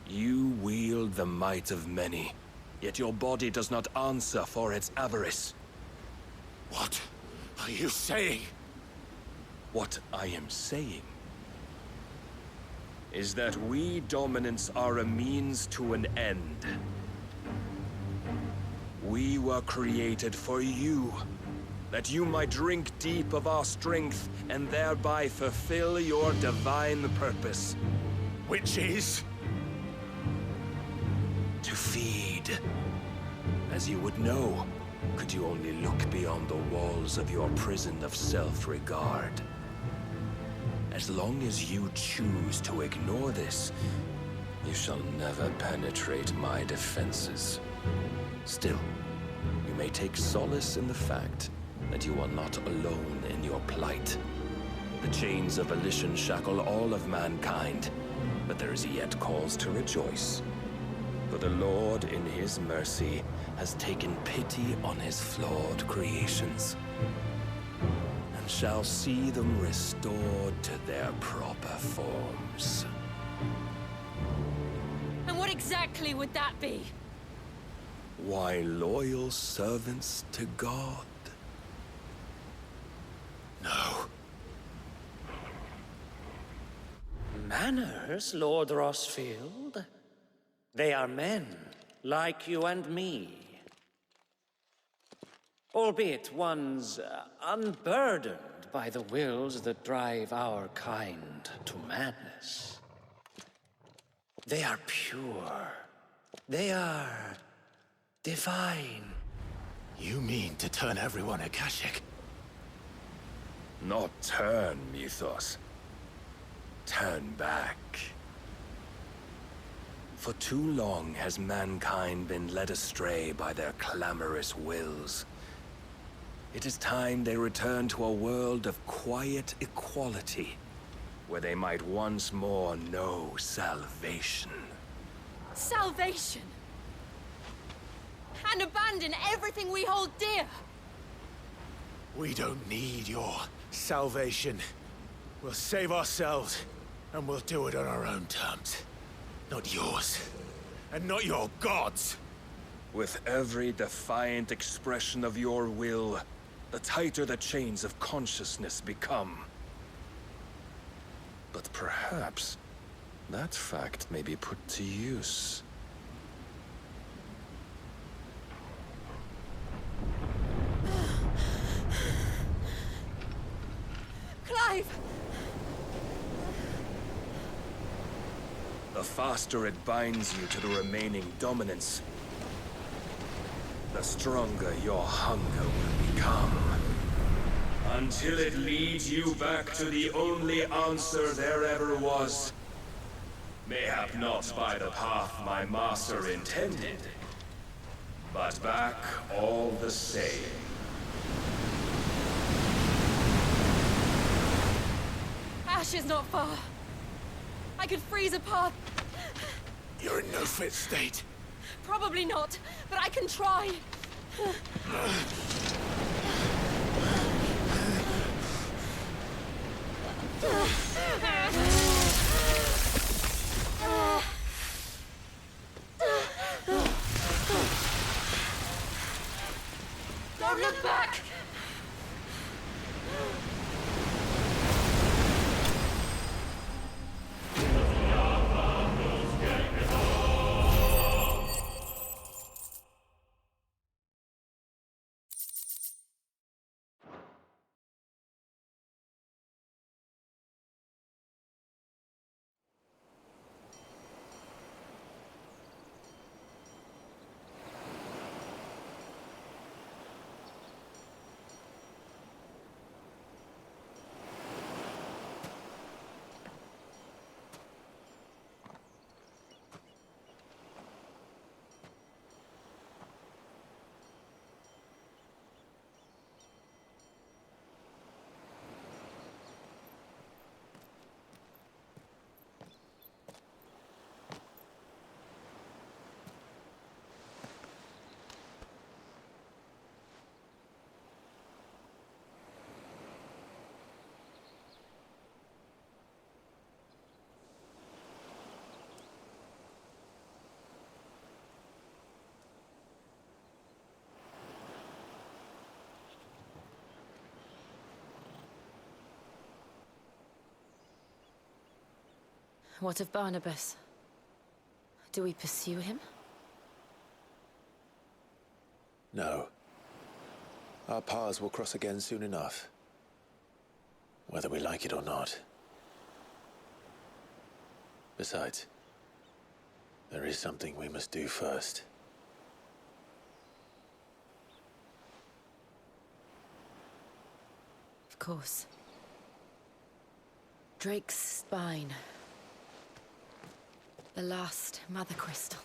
You wield the might of many, yet your body does not answer for its avarice. What are you saying? What I am saying is that we dominants are a means to an end. We were created for you, that you might drink deep of our strength and thereby fulfill your divine purpose. Which is? To feed. As you would know, could you only look beyond the walls of your prison of self-regard. As long as you choose to ignore this, you shall never penetrate my defenses. Still, you may take solace in the fact that you are not alone in your plight. The chains of volition shackle all of mankind, but there is yet cause to rejoice. For the Lord, in his mercy, has taken pity on his flawed creations, and shall see them restored to their proper forms. And what exactly would that be? Why, loyal servants to God. No. Manners, Lord Rosfield? They are men, like you and me. Albeit ones unburdened by the wills that drive our kind to madness. They are pure. They are divine. You mean to turn everyone Akashic? Not turn, Mythos. Turn back. For too long has mankind been led astray by their clamorous wills. It is time they return to a world of quiet equality, where they might once more know salvation. Salvation? And abandon everything we hold dear? We don't need your salvation. We'll save ourselves, and we'll do it on our own terms. Not yours, and not your gods. With every defiant expression of your will, the tighter the chains of consciousness become. But perhaps that fact may be put to use. Clive! The faster it binds you to the remaining dominance, the stronger your hunger will become. Until it leads you back to the only answer there ever was. Mayhap not by the path my master intended, but back all the same. Ash is not far. I could freeze a path. You're in no fit state. Probably not, but I can try. Don't look back! What of Barnabas? Do we pursue him? No. Our paths will cross again soon enough. Whether we like it or not. Besides, there is something we must do first. Of course. Drake's spine. The last mother crystal.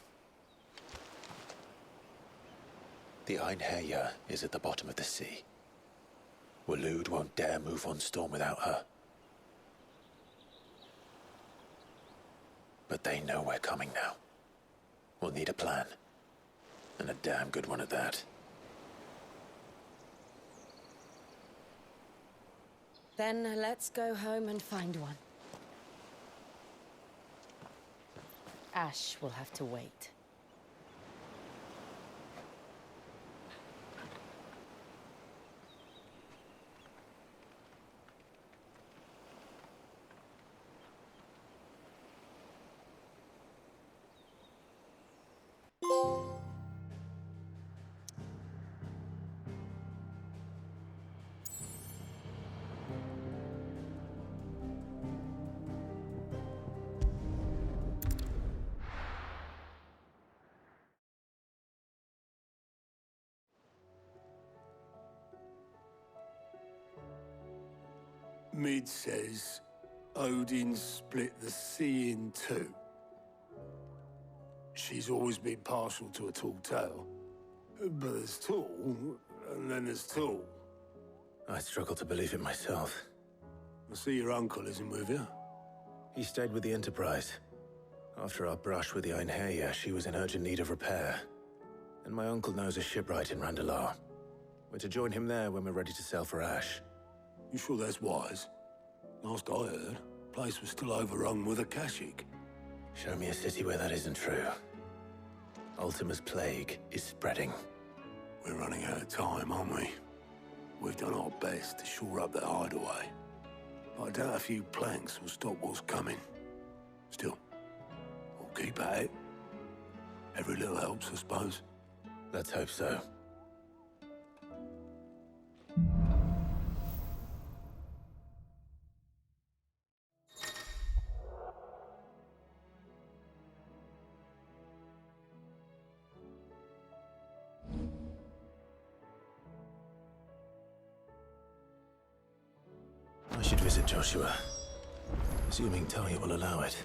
The Einherjar is at the bottom of the sea. Waloed won't dare move on Storm without her. But they know we're coming now. We'll need a plan. And a damn good one at that. Then let's go home and find one. Ash will have to wait. Mid says Odin split the sea in two. She's always been partial to a tall tale. But there's tall, and then there's tall. I struggle to believe it myself. I see your uncle isn't with you. He stayed with the Enterprise. After our brush with the Einherjar, she was in urgent need of repair. And my uncle knows a shipwright in Randalar. We're to join him there when we're ready to sail for Ash. You sure that's wise? Last I heard, the place was still overrun with Akashic. Show me a city where that isn't true. Ultima's plague is spreading. We're running out of time, aren't we? We've done our best to shore up that hideaway. But I doubt a few planks will stop what's coming. Still, we'll keep at it. Every little helps, I suppose. Let's hope so. I should visit Joshua, assuming Talia will allow it.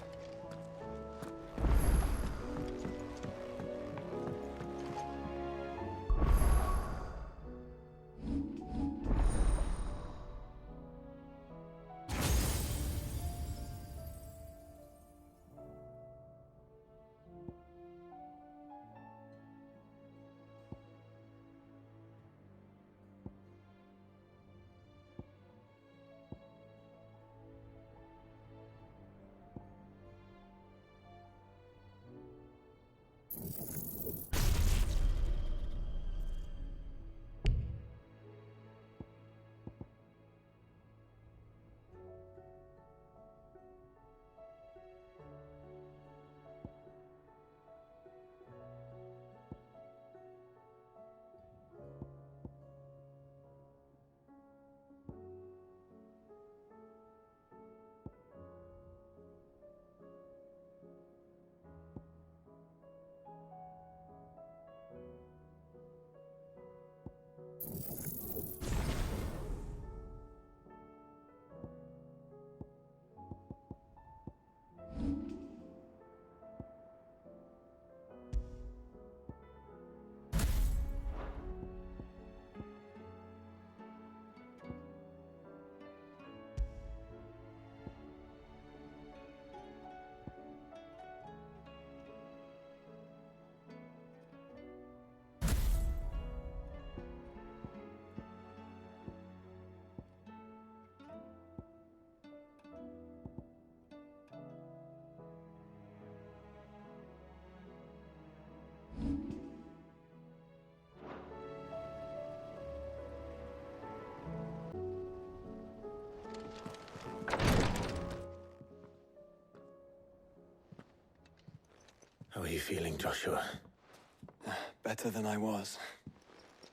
How are you feeling, Joshua? Better than I was.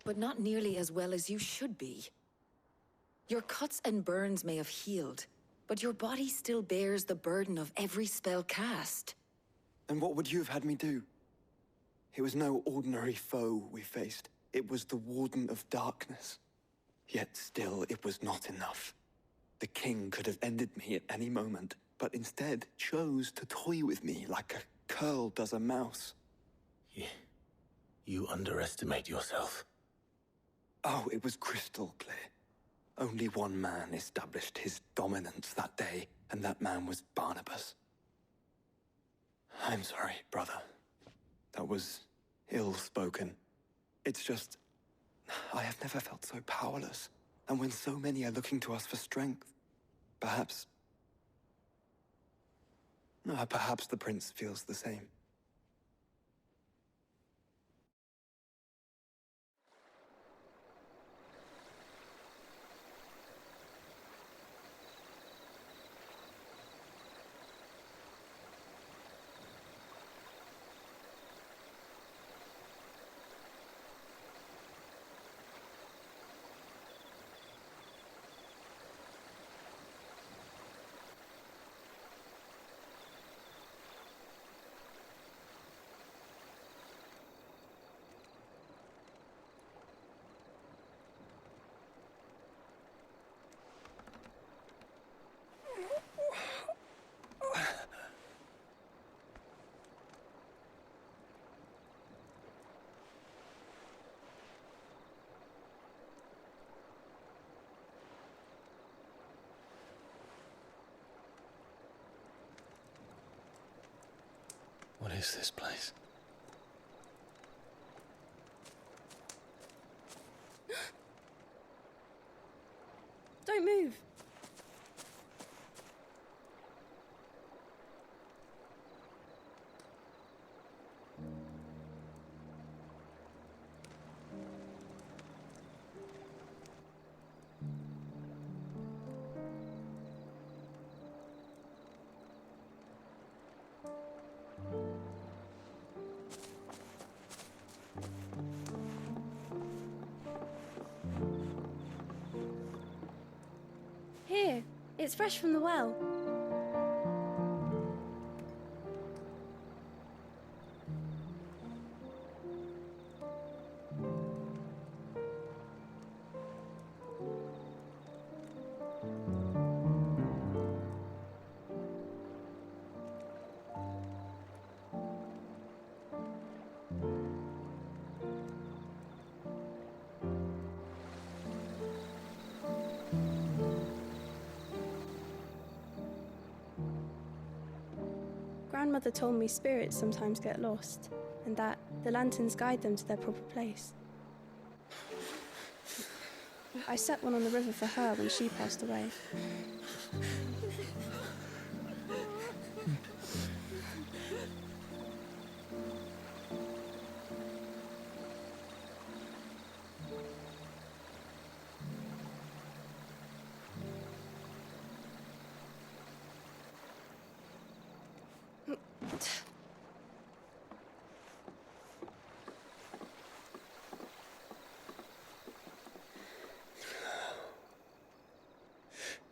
But not nearly as well as you should be. Your cuts and burns may have healed, but your body still bears the burden of every spell cast. And what would you have had me do? It was no ordinary foe we faced. It was the Warden of Darkness. Yet still, it was not enough. The king could have ended me at any moment, but instead chose to toy with me like a curl does a mouse. You underestimate yourself. Oh, it was crystal clear. Only one man established his dominance that day, and that man was Barnabas. I'm sorry, brother. That was ill-spoken. It's just, I have never felt so powerless. And when so many are looking to us for strength, perhaps the prince feels the same. What is this place? Don't move. Here, it's fresh from the well. Grandmother told me spirits sometimes get lost, and that the lanterns guide them to their proper place. I set one on the river for her when she passed away.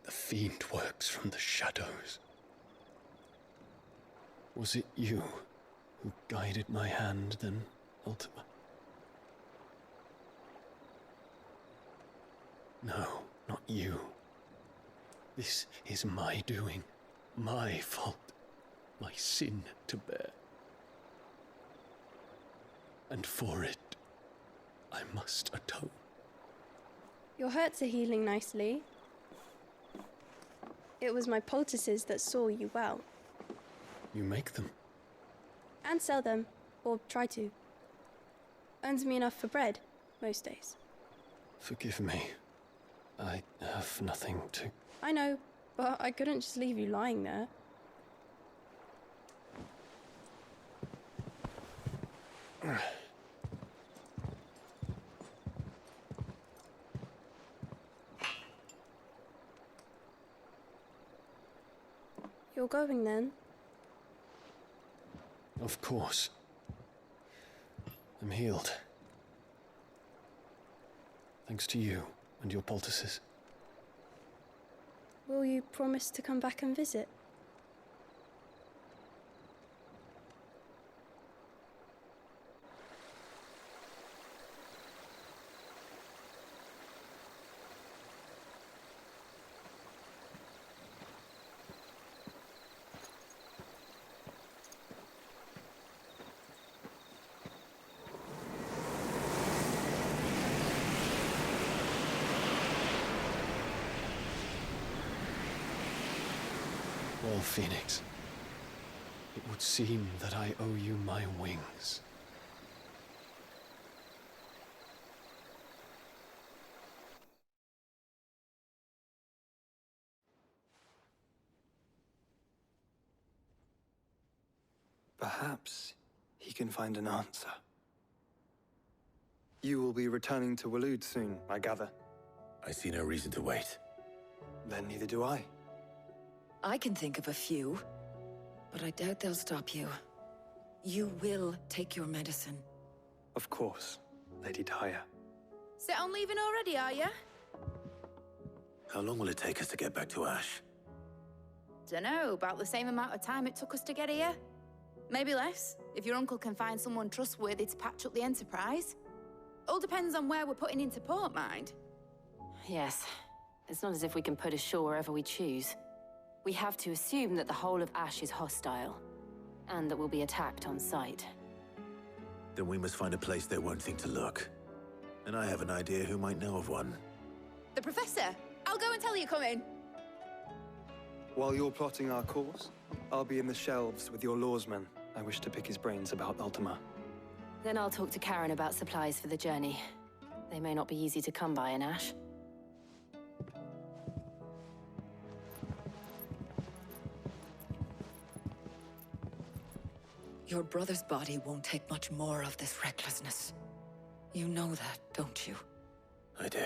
The fiend works from the shadows. Was it you who guided my hand then, Ultima? No, not you. This is my doing, my fault, my sin to bear. And for it, I must atone. Your hurts are healing nicely. It was my poultices that saw you well. You make them? And sell them, or try to. Earns me enough for bread, most days. Forgive me. I have nothing to... I know, but I couldn't just leave you lying there. You're going then? Of course. I'm healed. Thanks to you and your poultices. Will you promise to come back and visit? small phoenix. It would seem that I owe you my wings. Perhaps he can find an answer. You will be returning to Waloed soon, I gather. I see no reason to wait. Then neither do I. I can think of a few, but I doubt they'll stop you. You will take your medicine. Of course, Lady Daya. Set on leaving already, are you? How long will it take us to get back to Ash? Dunno, about the same amount of time it took us to get here. Maybe less, if your uncle can find someone trustworthy to patch up the Enterprise. All depends on where we're putting into port, mind. Yes. It's not as if we can put ashore wherever we choose. We have to assume that the whole of Ash is hostile, and that we'll be attacked on sight. Then we must find a place they won't think to look. And I have an idea who might know of one. The Professor! I'll go and tell you come in. While you're plotting our course, I'll be in the shelves with your lawsman. I wish to pick his brains about Ultima. Then I'll talk to Karen about supplies for the journey. They may not be easy to come by in Ash. Your brother's body won't take much more of this recklessness. You know that, don't you? I do.